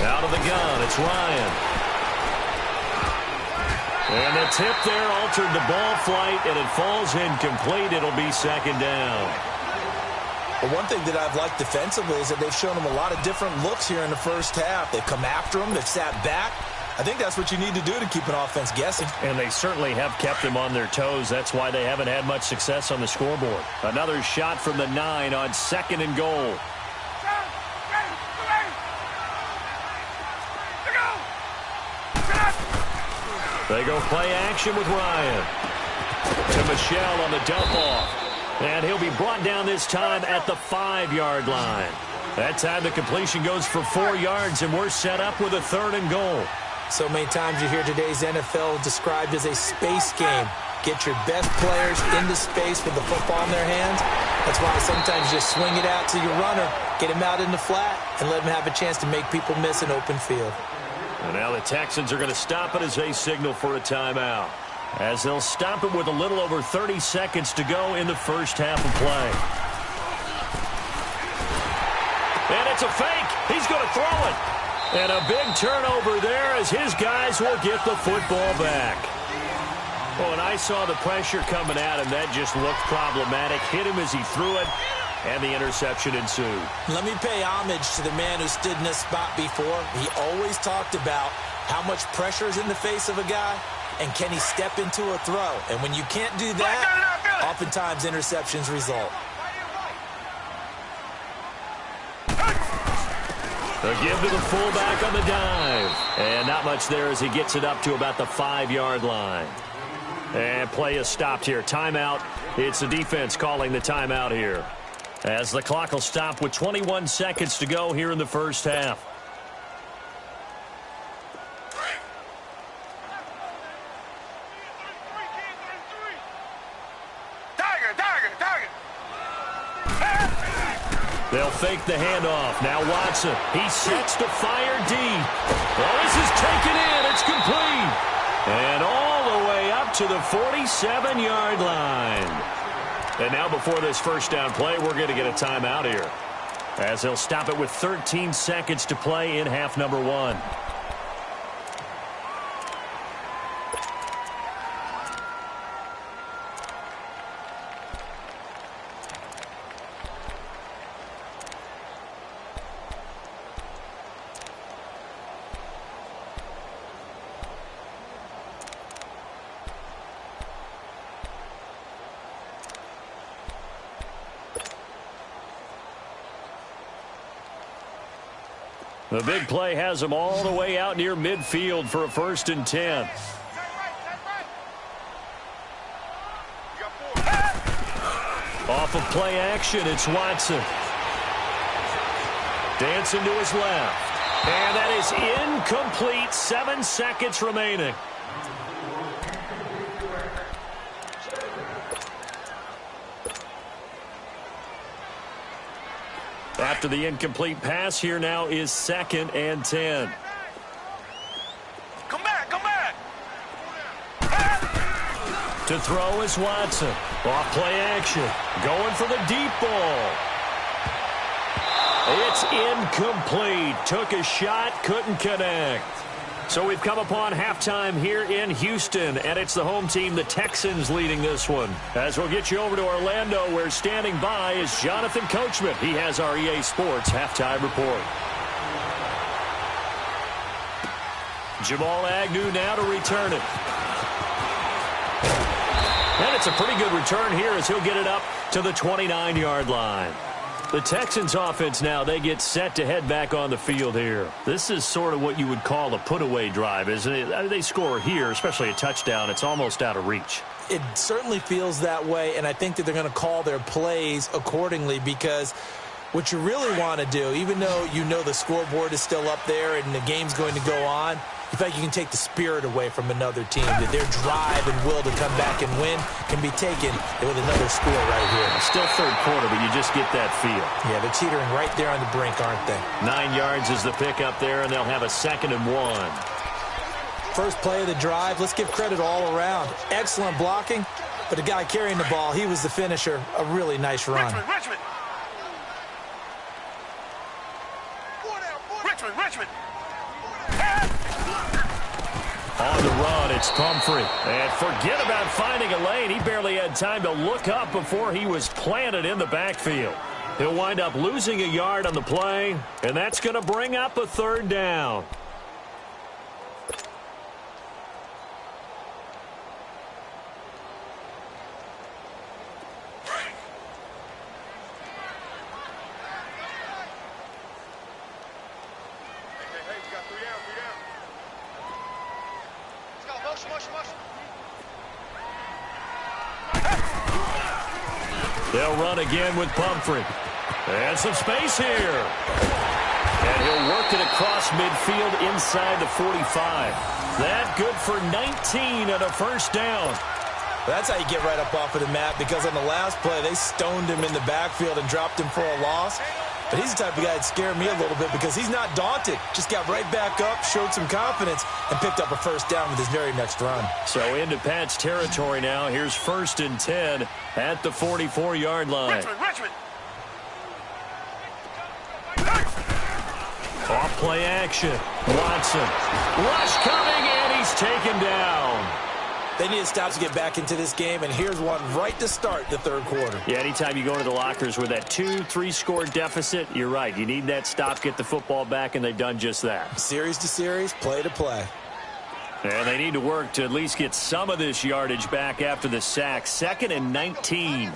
Out of the gun, it's Ryan. And the tip there altered the ball flight, and it falls incomplete. It'll be 2nd down. But one thing that I've liked defensively is that they've shown them a lot of different looks here in the first half. They've come after them. They've sat back. I think that's what you need to do to keep an offense guessing. And they certainly have kept them on their toes. That's why they haven't had much success on the scoreboard. Another shot from the 9 on 2nd and goal. They go play action with Ryan. To Michelle on the dump-off. And he'll be brought down this time at the 5-yard line. That time the completion goes for 4 yards, and we're set up with a 3rd and goal. So many times you hear today's NFL described as a space game. Get your best players into space with the football in their hands. That's why sometimes you just swing it out to your runner, get him out in the flat, and let him have a chance to make people miss an open field. And now the Texans are going to stop it as they signal for a timeout, as they'll stop it with a little over 30 seconds to go in the first half of play. And it's a fake. He's going to throw it. And a big turnover there as his guys will get the football back. Oh, and I saw the pressure coming at him. That just looked problematic. Hit him as he threw it, and the interception ensued. Let me pay homage to the man who stood in this spot before. He always talked about how much pressure is in the face of a guy, and can he step into a throw? And when you can't do that, oftentimes interceptions result. A give to the fullback on the dive. And not much there as he gets it up to about the 5-yard line. And play is stopped here. Timeout. It's the defense calling the timeout here, as the clock will stop with 21 seconds to go here in the first half. They'll fake the handoff. Now Watson. He sets to fire deep. Oh, this is taken in. It's complete. And all the way up to the 47-yard line. And now before this first down play, we're going to get a timeout here, as they'll stop it with 13 seconds to play in half number 1. The big play has them all the way out near midfield for a 1st and 10. Off of play action, it's Watson. Dancing to his left. And that is incomplete. 7 seconds remaining. After the incomplete pass, here now is 2nd and 10. Come back. To throw is Watson. Off play action. Going for the deep ball. It's incomplete. Took a shot, couldn't connect. So we've come upon halftime here in Houston, and it's the home team, the Texans, leading this one. As we'll get you over to Orlando, where standing by is Jonathan Coachman. He has our EA Sports halftime report. Jamal Agnew now to return it. And it's a pretty good return here as he'll get it up to the 29-yard line. The Texans offense now, they get set to head back on the field here. This is sort of what you would call a put-away drive, isn't it? They score here, especially a touchdown. It's almost out of reach. It certainly feels that way, and I think that they're going to call their plays accordingly, because what you really want to do, even though you know the scoreboard is still up there and the game's going to go on, you feel like you can take the spirit away from another team, that their drive and will to come back and win can be taken with another score right here. Still third quarter, but you just get that feel. Yeah, they're teetering right there on the brink, aren't they? 9 yards is the pick up there, and they'll have a 2nd and 1. First play of the drive, let's give credit all around. Excellent blocking, but the guy carrying the ball, he was the finisher. A really nice run. Richmond. On the run, it's Pumphrey. And forget about finding a lane. He barely had time to look up before he was planted in the backfield. He'll wind up losing a yard on the play, and that's going to bring up a 3rd down. They'll run again with Pumphrey. And some space here. And he'll work it across midfield inside the 45. That good for 19 and a 1st down. That's how you get right up off of the mat, because on the last play, they stoned him in the backfield and dropped him for a loss. But he's the type of guy that scared me a little bit, because he's not daunted. Just got right back up, showed some confidence, and picked up a 1st down with his very next run. So into Pat's territory now. Here's 1st and 10 at the 44-yard line. Richmond. Off play action. Watson. Rush coming, and he's taken down. They need to stop to get back into this game, and here's one right to start the 3rd quarter. Yeah, anytime you go into the lockers with that 2-3 score deficit, you're right. You need that stop, get the football back, and they've done just that. Series to series, play to play. And they need to work to at least get some of this yardage back after the sack. 2nd and 19.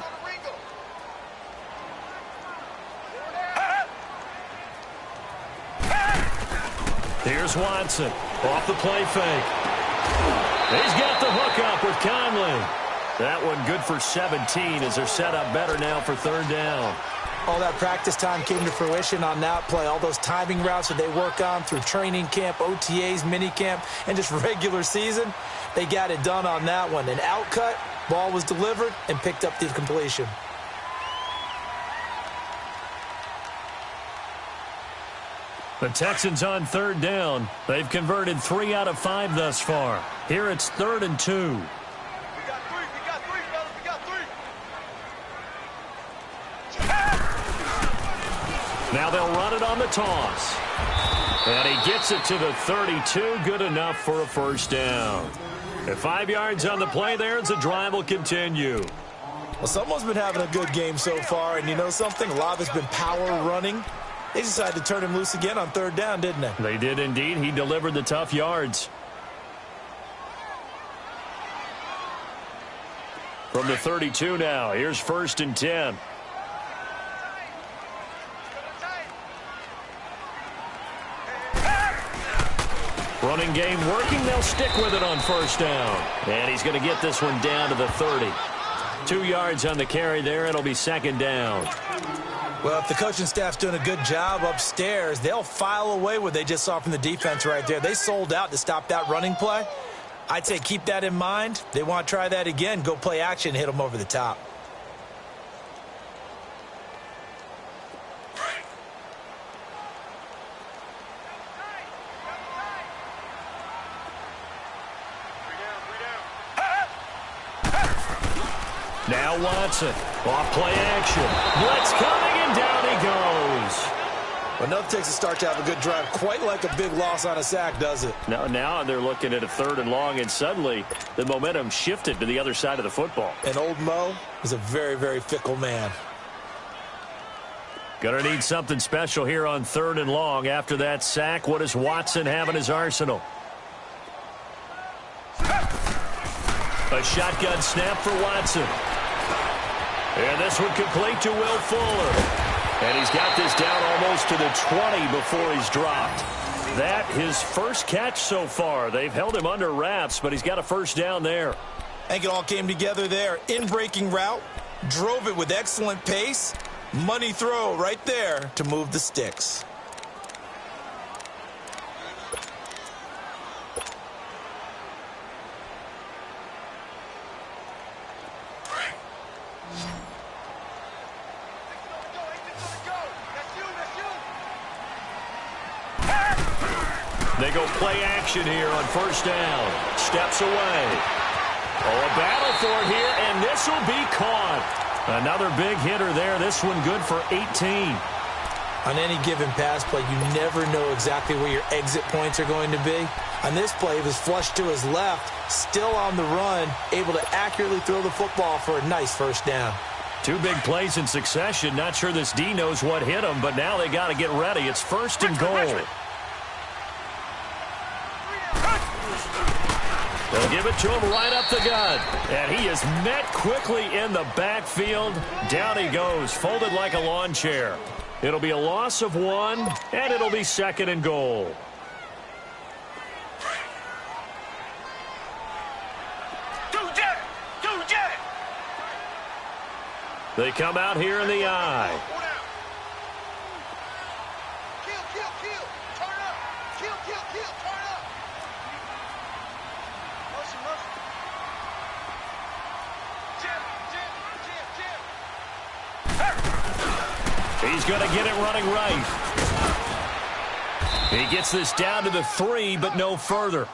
Here's Watson. Off the play fake. He's got the hook up with Conley. That one good for 17 as they're set up better now for 3rd down. All that practice time came to fruition on that play. All those timing routes that they work on through training camp, OTAs, minicamp, and just regular season, they got it done on that one. An outcut, ball was delivered, and picked up the completion. The Texans on 3rd down. They've converted 3 out of 5 thus far. Here it's 3rd and 2. We got 3, fellas. We got 3. Now they'll run it on the toss. And he gets it to the 32. Good enough for a 1st down. At 5 yards on the play there, as the drive will continue. Well, someone's been having a good game so far, and you know something? A lot of it's been power running. They decided to turn him loose again on 3rd down, didn't they? They did indeed. He delivered the tough yards. From the 32 now, here's 1st and 10. Running game working. They'll stick with it on 1st down. And he's going to get this one down to the 30. 2 yards on the carry there. It'll be 2nd down. Well, if the coaching staff's doing a good job upstairs, they'll file away what they just saw from the defense right there. They sold out to stop that running play. I'd say keep that in mind. They want to try that again. Go play action, hit them over the top. Now Watson. Off play action. Blitz coming, and down he goes. Enough takes a start to have a good drive. Quite like a big loss on a sack, does it? Now they're looking at a 3rd and long, and suddenly the momentum shifted to the other side of the football. And old Mo is a very, very fickle man. Gonna need something special here on 3rd and long. After that sack, what does Watson have in his arsenal? A shotgun snap for Watson. And this one complete to Will Fuller. And he's got this down almost to the 20 before he's dropped. That his first catch so far. They've held him under wraps, but he's got a first down there. I think it all came together there. In-breaking route, drove it with excellent pace. Money throw right there to move the sticks. They go play action here on first down. Steps away. Oh, a battle for it here, and this will be caught. Another big hitter there. This one good for 18. On any given pass play, you never know exactly where your exit points are going to be. On this play, it was flushed to his left, still on the run, able to accurately throw the football for a nice first down. 2 big plays in succession. Not sure this D knows what hit him, but now they got to get ready. It's 1st and goal. They'll give it to him right up the gut. And he is met quickly in the backfield. Down he goes, folded like a lawn chair. It'll be a loss of 1, and it'll be 2nd and goal. They come out here in the eye. He's going to get it running right. He gets this down to the 3, but no further.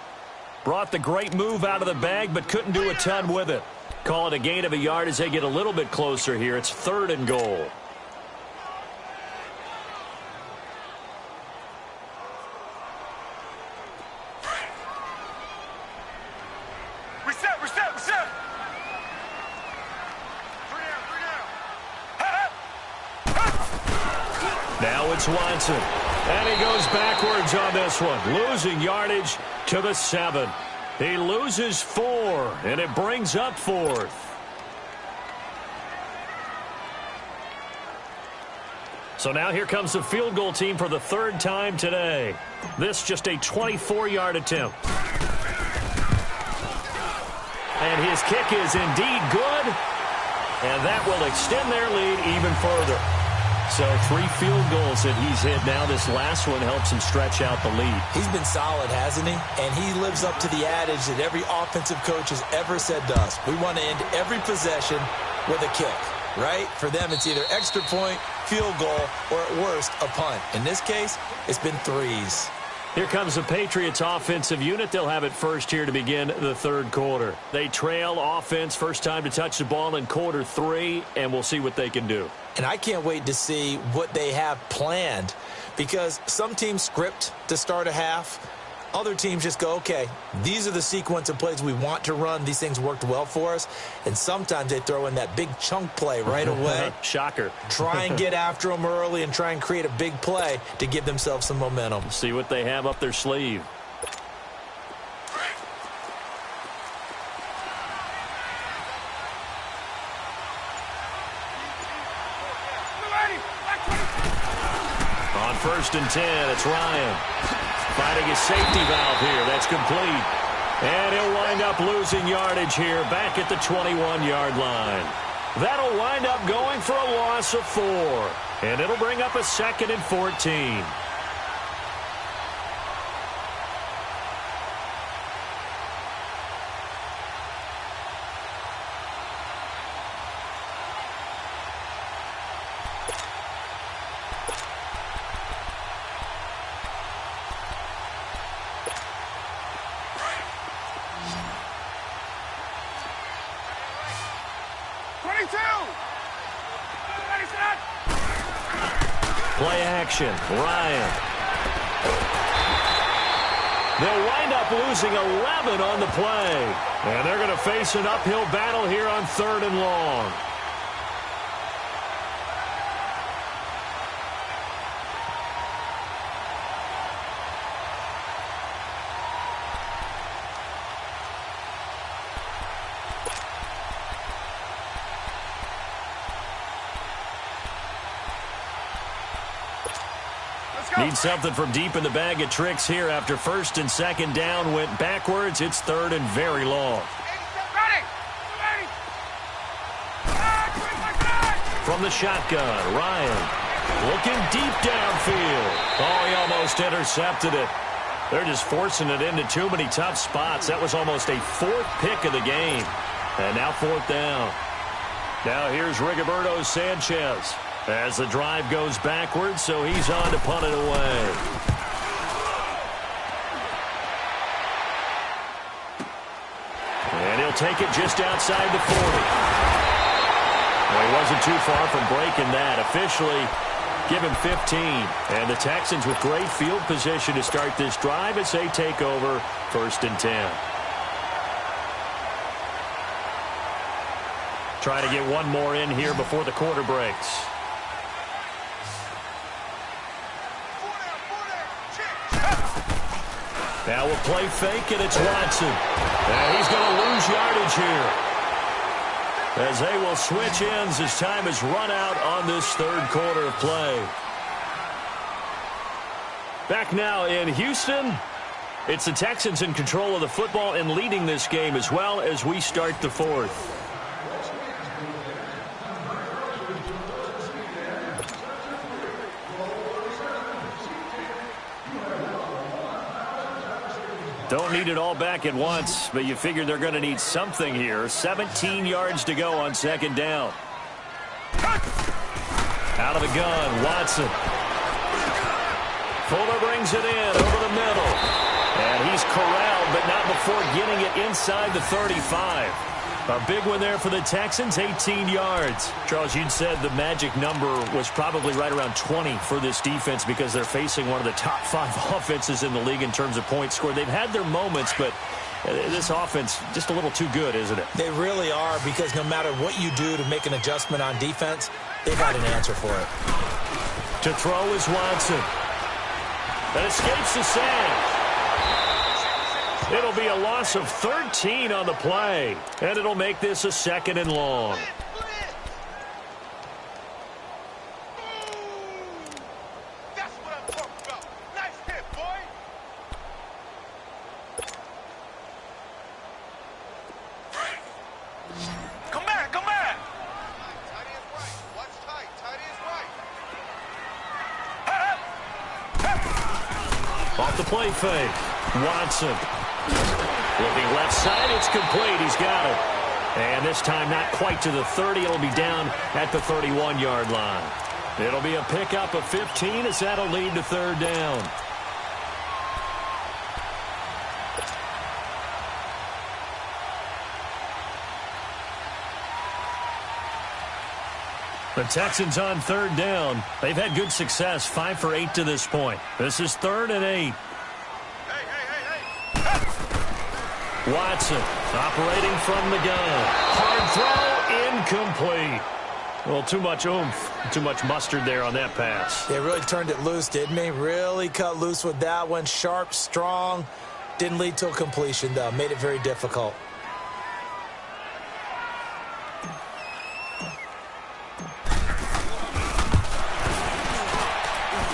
Brought the great move out of the bag, but couldn't do a ton with it. Call it a gain of a yard as they get a little bit closer here. It's 3rd and goal. Reset. Now it's Watson. And he goes backwards on this one. Losing yardage to the 7. He loses 4, and it brings up 4th. So now here comes the field goal team for the 3rd time today. This just a 24-yard attempt. And his kick is indeed good. And that will extend their lead even further. So 3 field goals that he's hit now. This last one helps him stretch out the lead. He's been solid, hasn't he? And he lives up to the adage that every offensive coach has ever said to us. We want to end every possession with a kick, right? For them, it's either extra point, field goal, or at worst, a punt. In this case, it's been 3s. Here comes the Patriots offensive unit. They'll have it first here to begin the 3rd quarter. They trail offense, first time to touch the ball in quarter 3, and we'll see what they can do. And I can't wait to see what they have planned, because some teams script to start a half. Other teams just go, okay, these are the sequence of plays we want to run. These things worked well for us. And sometimes they throw in that big chunk play right away. Shocker. Try and get after them early and try and create a big play to give themselves some momentum. See what they have up their sleeve. On 1st and 10, it's Ryan. Finding his safety valve here. That's complete. And he'll wind up losing yardage here back at the 21-yard line. That'll wind up going for a loss of 4. And it'll bring up a 2nd and 14. action. Ryan. They'll wind up losing 11 on the play. And they're going to face an uphill battle here on 3rd and long. Need something from deep in the bag of tricks here after 1st and 2nd down went backwards. It's 3rd and very long. From the shotgun, Ryan looking deep downfield. Oh, he almost intercepted it. They're just forcing it into too many tough spots. That was almost a 4th pick of the game. And now 4th down. Now here's Rigoberto Sanchez. As the drive goes backwards, so he's on to punt it away. And he'll take it just outside the 40. Well, he wasn't too far from breaking that. Officially, give him 15. And the Texans with great field position to start this drive as they take over 1st and 10. Try to get one more in here before the quarter breaks. Now we'll play fake, and it's Watson. And he's going to lose yardage here, as they will switch ends as time is run out on this 3rd quarter of play. Back now in Houston. It's the Texans in control of the football and leading this game as well as we start the 4th. Don't need it all back at once, but you figure they're going to need something here. 17 yards to go on 2nd down. Out of the gun, Watson. Fuller brings it in over the middle. And he's corralled, but not before getting it inside the 35. A big one there for the Texans, 18 yards. Charles, you'd said the magic number was probably right around 20 for this defense because they're facing one of the top 5 offenses in the league in terms of points scored. They've had their moments, but this offense just a little too good, isn't it? They really are, because no matter what you do to make an adjustment on defense, they've got an answer for it. To throw is Watson. That escapes the sand. It'll be a loss of 13 on the play, and it'll make this a 2nd and long. That's what I'm talking about. Nice hit, boy. Come back, come back. Tight is right. Watch tight. Tight is right. Off the play fake, Watson. Looking left side, it's complete. He's got it. And this time not quite to the 30. It'll be down at the 31-yard line. It'll be a pickup of 15 as that'll lead to 3rd down. The Texans on 3rd down. They've had good success, 5 for 8 to this point. This is 3rd and 8. Watson operating from the gun. Hard throw, incomplete. Well, too much oomph, too much mustard there on that pass. They really turned it loose, didn't they? Really cut loose with that one. Sharp, strong. Didn't lead to a completion, though. Made it very difficult.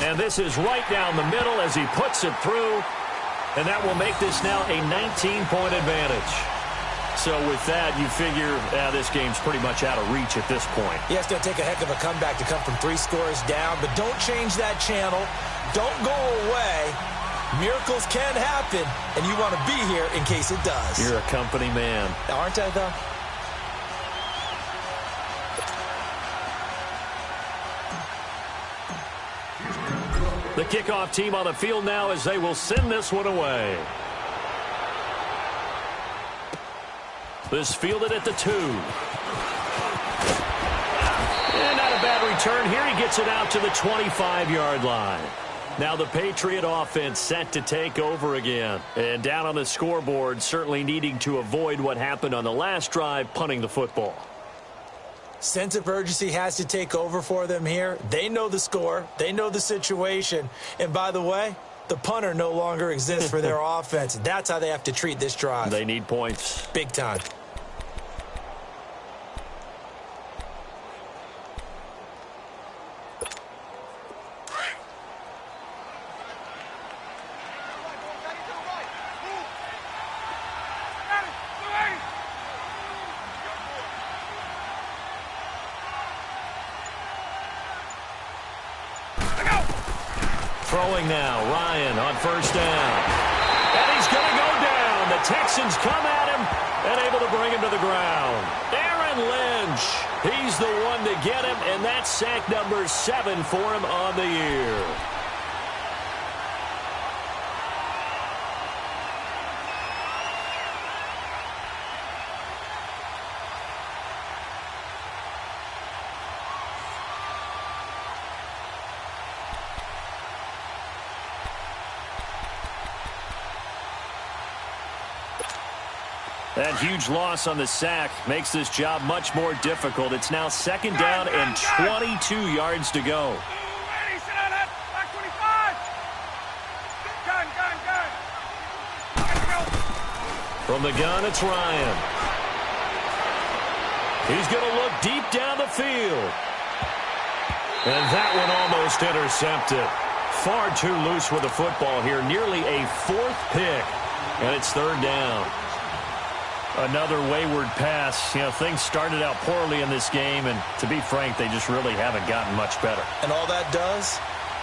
And this is right down the middle as he puts it through. And that will make this now a 19-point advantage. So with that, you figure this game's pretty much out of reach at this point. Yeah, it's going to take a heck of a comeback to come from 3 scores down. But don't change that channel. Don't go away. Miracles can happen, and you want to be here in case it does. You're a company man. Aren't I, though? The kickoff team on the field now as they will send this one away. This fielded at the 2. And not a bad return here. He gets it out to the 25-yard line. Now the Patriot offense set to take over again. And down on the scoreboard, certainly needing to avoid what happened on the last drive, punting the football. Sense of urgency has to take over for them here. They know the score. They know the situation. And by the way, the punter no longer exists for their offense. That's how they have to treat this drive. They need points. Big time. Throwing now, Ryan on first down. And he's going to go down. The Texans come at him and able to bring him to the ground. Aaron Lynch, he's the one to get him, and that's sack number 7 for him on the year. That huge loss on the sack makes this job much more difficult. It's now second down and 22 yards to go. From the gun, it's Ryan. He's going to look deep down the field. And that one almost intercepted. Far too loose with the football here. Nearly a 4th pick. And it's third down. Another wayward pass. You know, things started out poorly in this game, and to be frank, they just really haven't gotten much better. And all that does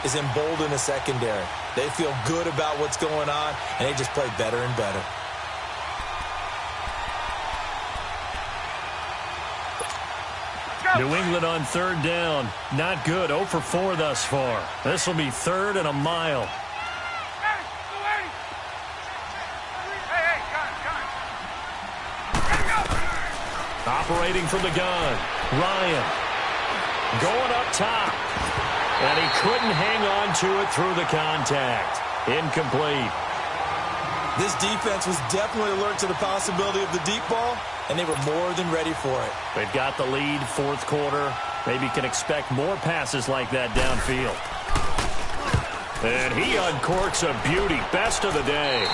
is embolden the secondary. They feel good about what's going on, and they just play better and better. New England on third down. Not good. 0 for 4 thus far. This will be third and a mile. Operating from the gun, Ryan going up top, and he couldn't hang on to it through the contact. Incomplete. This defense was definitely alert to the possibility of the deep ball, and they were more than ready for it. They've got the lead, fourth quarter. Maybe can expect more passes like that downfield. And he uncorks a beauty. Best of the day.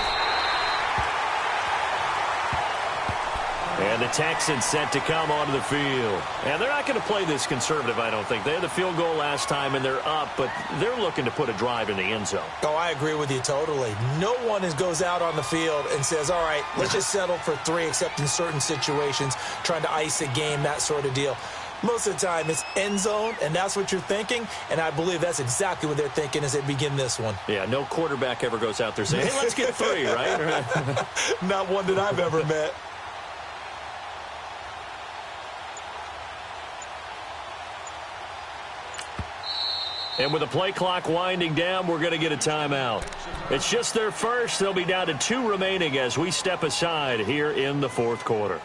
And the Texans set to come onto the field. And they're not going to play this conservative, I don't think. They had the field goal last time, and they're up, but they're looking to put a drive in the end zone. Oh, I agree with you totally. No one goes out on the field and says, all right, let's just settle for 3, except in certain situations, trying to ice a game, that sort of deal. Most of the time, it's end zone, and that's what you're thinking, and I believe that's exactly what they're thinking as they begin this one. Yeah, no quarterback ever goes out there saying, hey, let's get 3, right? Not one that I've ever met. And with the play clock winding down, we're going to get a timeout. It's just their first. They'll be down to 2 remaining as we step aside here in the fourth quarter.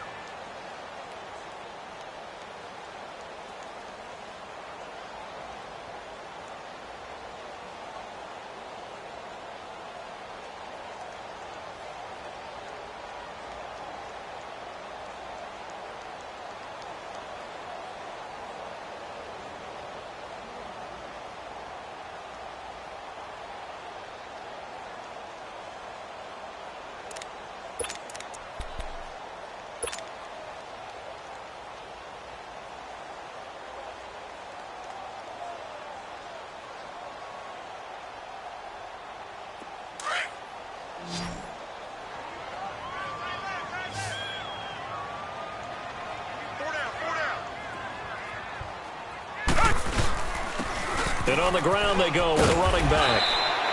And on the ground they go with a running back.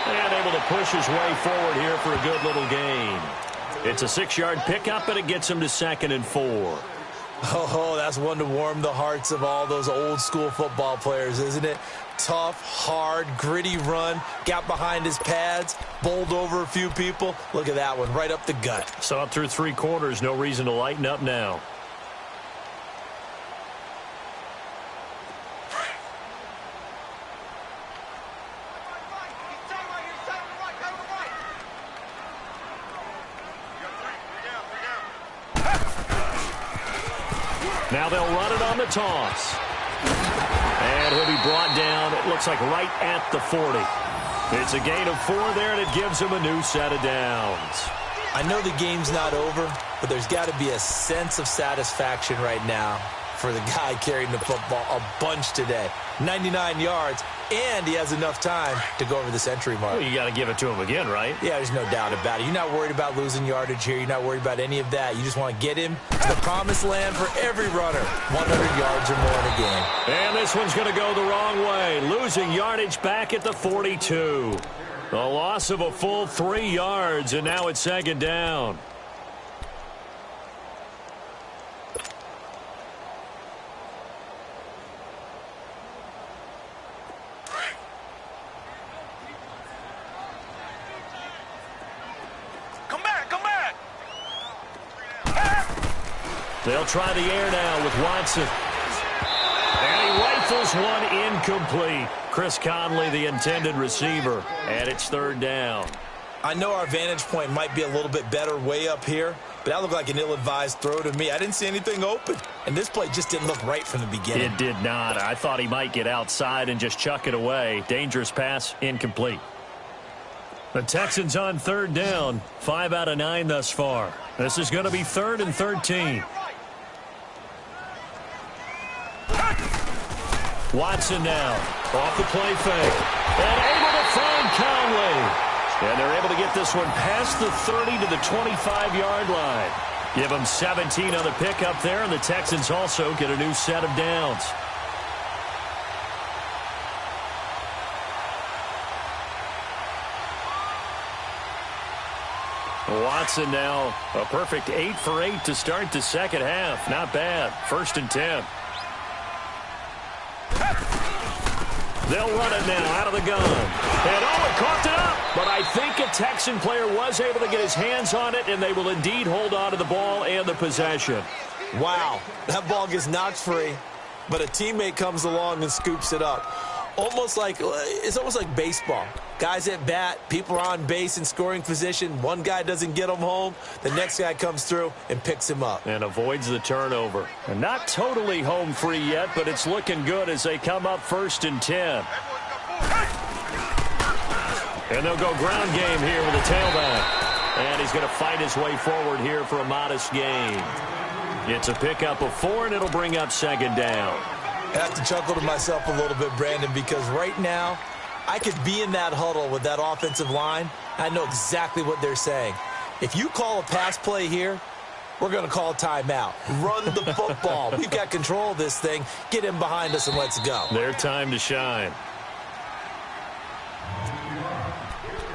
And able to push his way forward here for a good little gain. It's a 6-yard pickup, and it gets him to 2nd and 4. Oh, that's one to warm the hearts of all those old-school football players, isn't it? Tough, hard, gritty run, got behind his pads, bowled over a few people. Look at that one, right up the gut. Saw it through 3 quarters, no reason to lighten up now. Now they'll run it on the toss. And he'll be brought down, it looks like right at the 40. It's a gain of 4 there, and it gives him a new set of downs. I know the game's not over, but there's got to be a sense of satisfaction right now for the guy carrying the football a bunch today. 99 yards, and he has enough time to go over the century mark. Well, you got to give it to him again, right? Yeah, there's no doubt about it. You're not worried about losing yardage here. You're not worried about any of that. You just want to get him to the promised land for every runner. 100 yards or more in a game. And this one's going to go the wrong way. Losing yardage back at the 42. The loss of a full 3 yards, and now it's second down. They'll try the air now with Watson. And he rifles one incomplete. Chris Conley, the intended receiver, and it's third down. I know our vantage point might be a little bit better way up here, but that looked like an ill-advised throw to me. I didn't see anything open, and this play just didn't look right from the beginning. It did not. I thought he might get outside and just chuck it away. Dangerous pass, incomplete. The Texans on third down, 5 out of 9 thus far. This is going to be 3rd and 13. Watson now, off the play fake, and able to find Conley. And they're able to get this one past the 30 to the 25-yard line. Give them 17 on the pickup there, and the Texans also get a new set of downs. Watson now, a perfect 8 for 8 to start the second half. Not bad. 1st and 10. They'll run it now out of the gun. And it coughed it up. But I think a Texan player was able to get his hands on it, and they will indeed hold on to the ball and the possession. Wow, that ball gets knocked free, but a teammate comes along and scoops it up. It's almost like baseball. Guys at bat, people are on base in scoring position. One guy doesn't get him home. The next guy comes through and picks him up. And avoids the turnover. And not totally home free yet, but it's looking good as they come up 1st and 10. And they'll go ground game here with the tailback. And he's going to fight his way forward here for a modest gain. It's a pickup of 4, and it'll bring up second down. I have to chuckle to myself a little bit, Brandon, because right now I could be in that huddle with that offensive line. I know exactly what they're saying. If you call a pass play here, we're going to call a timeout. Run the football. We've got control of this thing. Get him behind us and let's go. Their time to shine.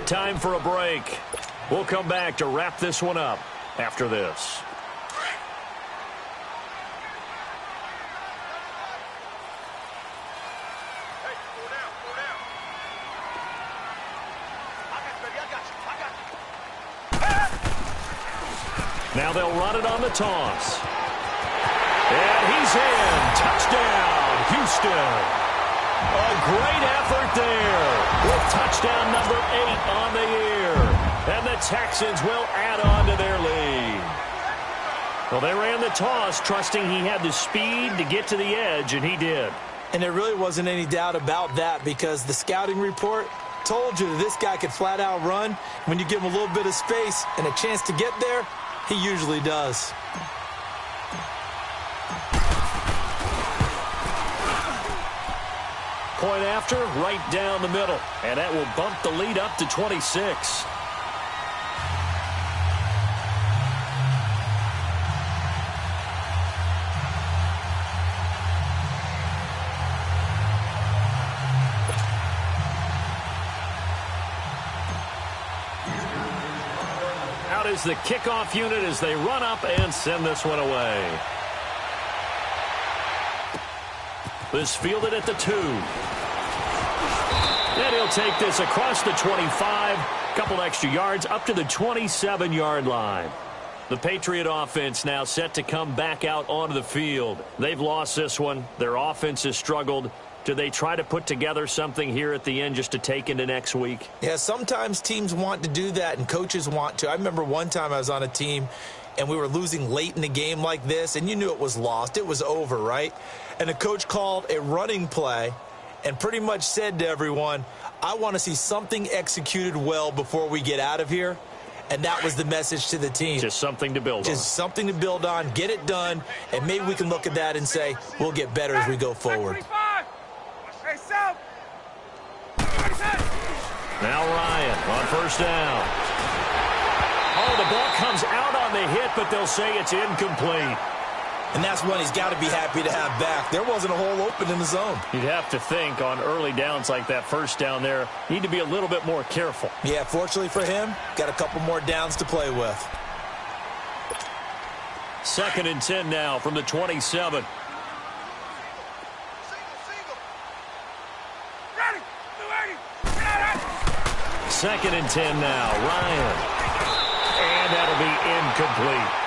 Time for a break. We'll come back to wrap this one up after this. Now they'll run it on the toss. And he's in. Touchdown, Houston. A great effort there with touchdown number 8 on the year. And the Texans will add on to their lead. Well, they ran the toss, trusting he had the speed to get to the edge, and he did. And there really wasn't any doubt about that because the scouting report told you that this guy could flat out run. When you give him a little bit of space and a chance to get there, he usually does. Point after, right down the middle. And that will bump the lead up to 26. Out is the kickoff unit as they run up and send this one away. This fielded at the 2. And he'll take this across the 25. Couple extra yards up to the 27-yard line. The Patriot offense now set to come back out onto the field. They've lost this one. Their offense has struggled. Do they try to put together something here at the end just to take into next week? Yeah, sometimes teams want to do that and coaches want to. I remember one time I was on a team and we were losing late in the game like this, and you knew it was lost. It was over, right? And the coach called a running play and pretty much said to everyone, I want to see something executed well before we get out of here. And that was the message to the team. Just something to build on. Just something to build on, get it done, and maybe we can look at that and say, we'll get better as we go forward. Now Ryan on first down. Oh, the ball comes out on the hit, but they'll say it's incomplete. And that's one he's got to be happy to have back. There wasn't a hole open in the zone. You'd have to think on early downs like that first down there, need to be a little bit more careful. Yeah, fortunately for him, got a couple more downs to play with. 2nd and 10 now from the 27. Second and 10 now, Ryan. And that'll be incomplete.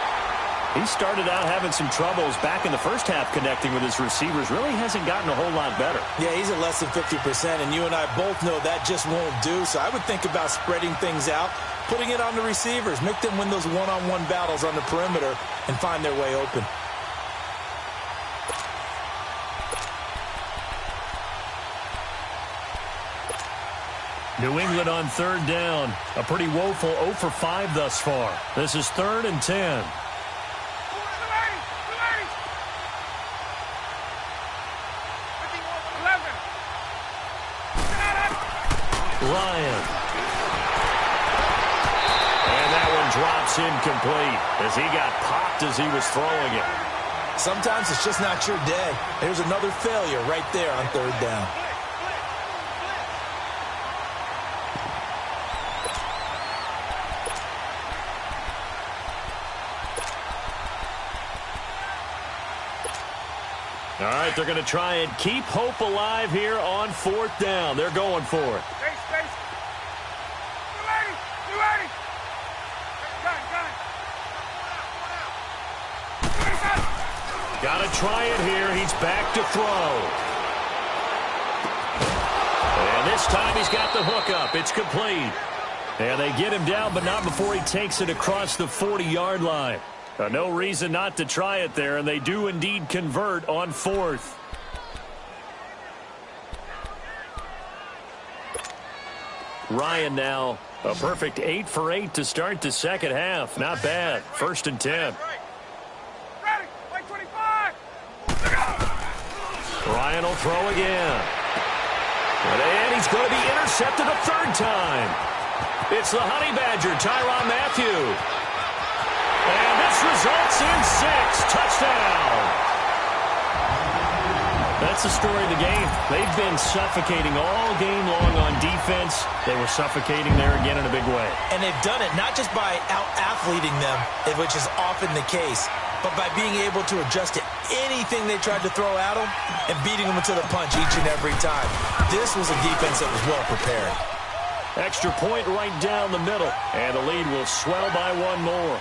He started out having some troubles back in the first half connecting with his receivers. Really hasn't gotten a whole lot better. Yeah, he's at less than 50%, and you and I both know that just won't do. So I would think about spreading things out, putting it on the receivers, make them win those one-on-one battles on the perimeter and find their way open. New England on 3rd down. A pretty woeful 0 for 5 thus far. This is 3rd and 10. Ryan. And that one drops incomplete as he got popped as he was throwing it. Sometimes it's just not your day. There's another failure right there on 3rd down. All right, they're going to try and keep hope alive here on 4th down. They're going for it. Got to try it here. He's back to throw. And this time he's got the hook up. It's complete. And they get him down, but not before he takes it across the 40-yard line. No reason not to try it there, and they do indeed convert on 4th. Ryan now, a perfect 8 for 8 to start the second half. Not bad. 1st and 10. Ryan will throw again. And he's going to be intercepted a 3rd time. It's the Honey Badger, Tyrann Mathieu. And this results in 6. Touchdown. That's the story of the game. They've been suffocating all game long on defense. They were suffocating there again in a big way. And they've done it not just by out-athleting them, which is often the case, but by being able to adjust to anything they tried to throw at them and beating them to the punch each and every time. This was a defense that was well prepared. Extra point right down the middle, and the lead will swell by 1 more.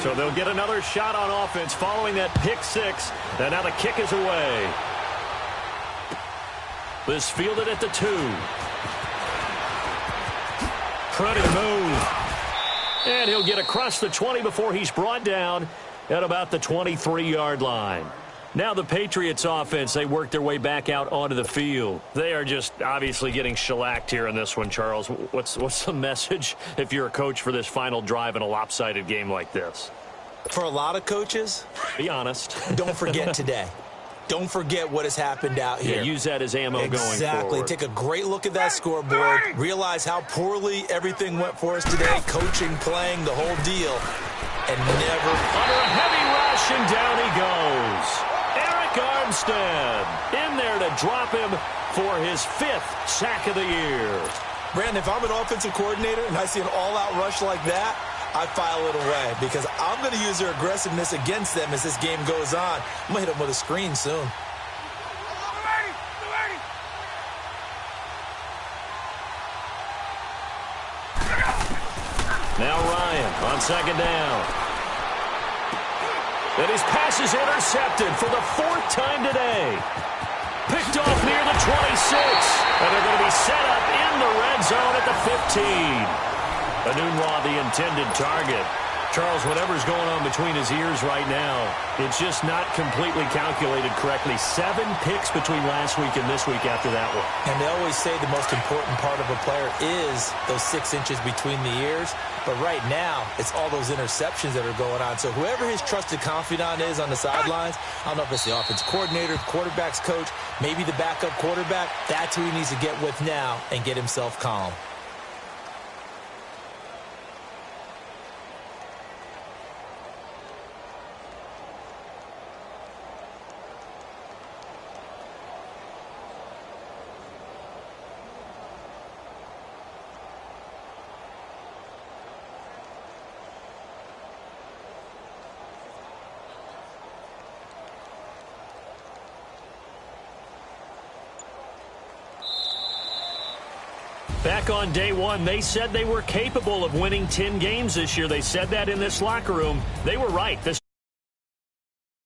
So they'll get another shot on offense following that pick 6. And now the kick is away. This fielded at the 2. Pretty move. And he'll get across the 20 before he's brought down at about the 23-yard line. Now the Patriots offense, they work their way back out onto the field. They are just obviously getting shellacked here in this one, Charles. What's the message if you're a coach for this final drive in a lopsided game like this? For a lot of coaches, be honest. Don't forget today. Don't forget what has happened out here. Yeah, use that as ammo going forward. Exactly. Take a great look at that scoreboard. Realize how poorly everything went for us today. Coaching, playing, the whole deal. And never... Under a heavy rush, and down he goes. Armstead in there to drop him for his 5th sack of the year. Brandon, if I'm an offensive coordinator and I see an all-out rush like that, I file it away because I'm going to use their aggressiveness against them as this game goes on. I'm going to hit them with a screen soon. Now Ryan on 2nd down. And his pass is intercepted for the 4th time today. Picked off near the 26. And they're going to be set up in the red zone at the 15. Anunwa, the intended target. Charles, whatever's going on between his ears right now, it's just not completely calculated correctly. 7 picks between last week and this week after that one. And they always say the most important part of a player is those 6 inches between the ears. But right now, it's all those interceptions that are going on. So whoever his trusted confidant is on the sidelines, I don't know if it's the offense coordinator, quarterback's coach, maybe the backup quarterback, that's who he needs to get with now and get himself calm. Back on day one, they said they were capable of winning 10 games this year. They said that in this locker room. They were right. This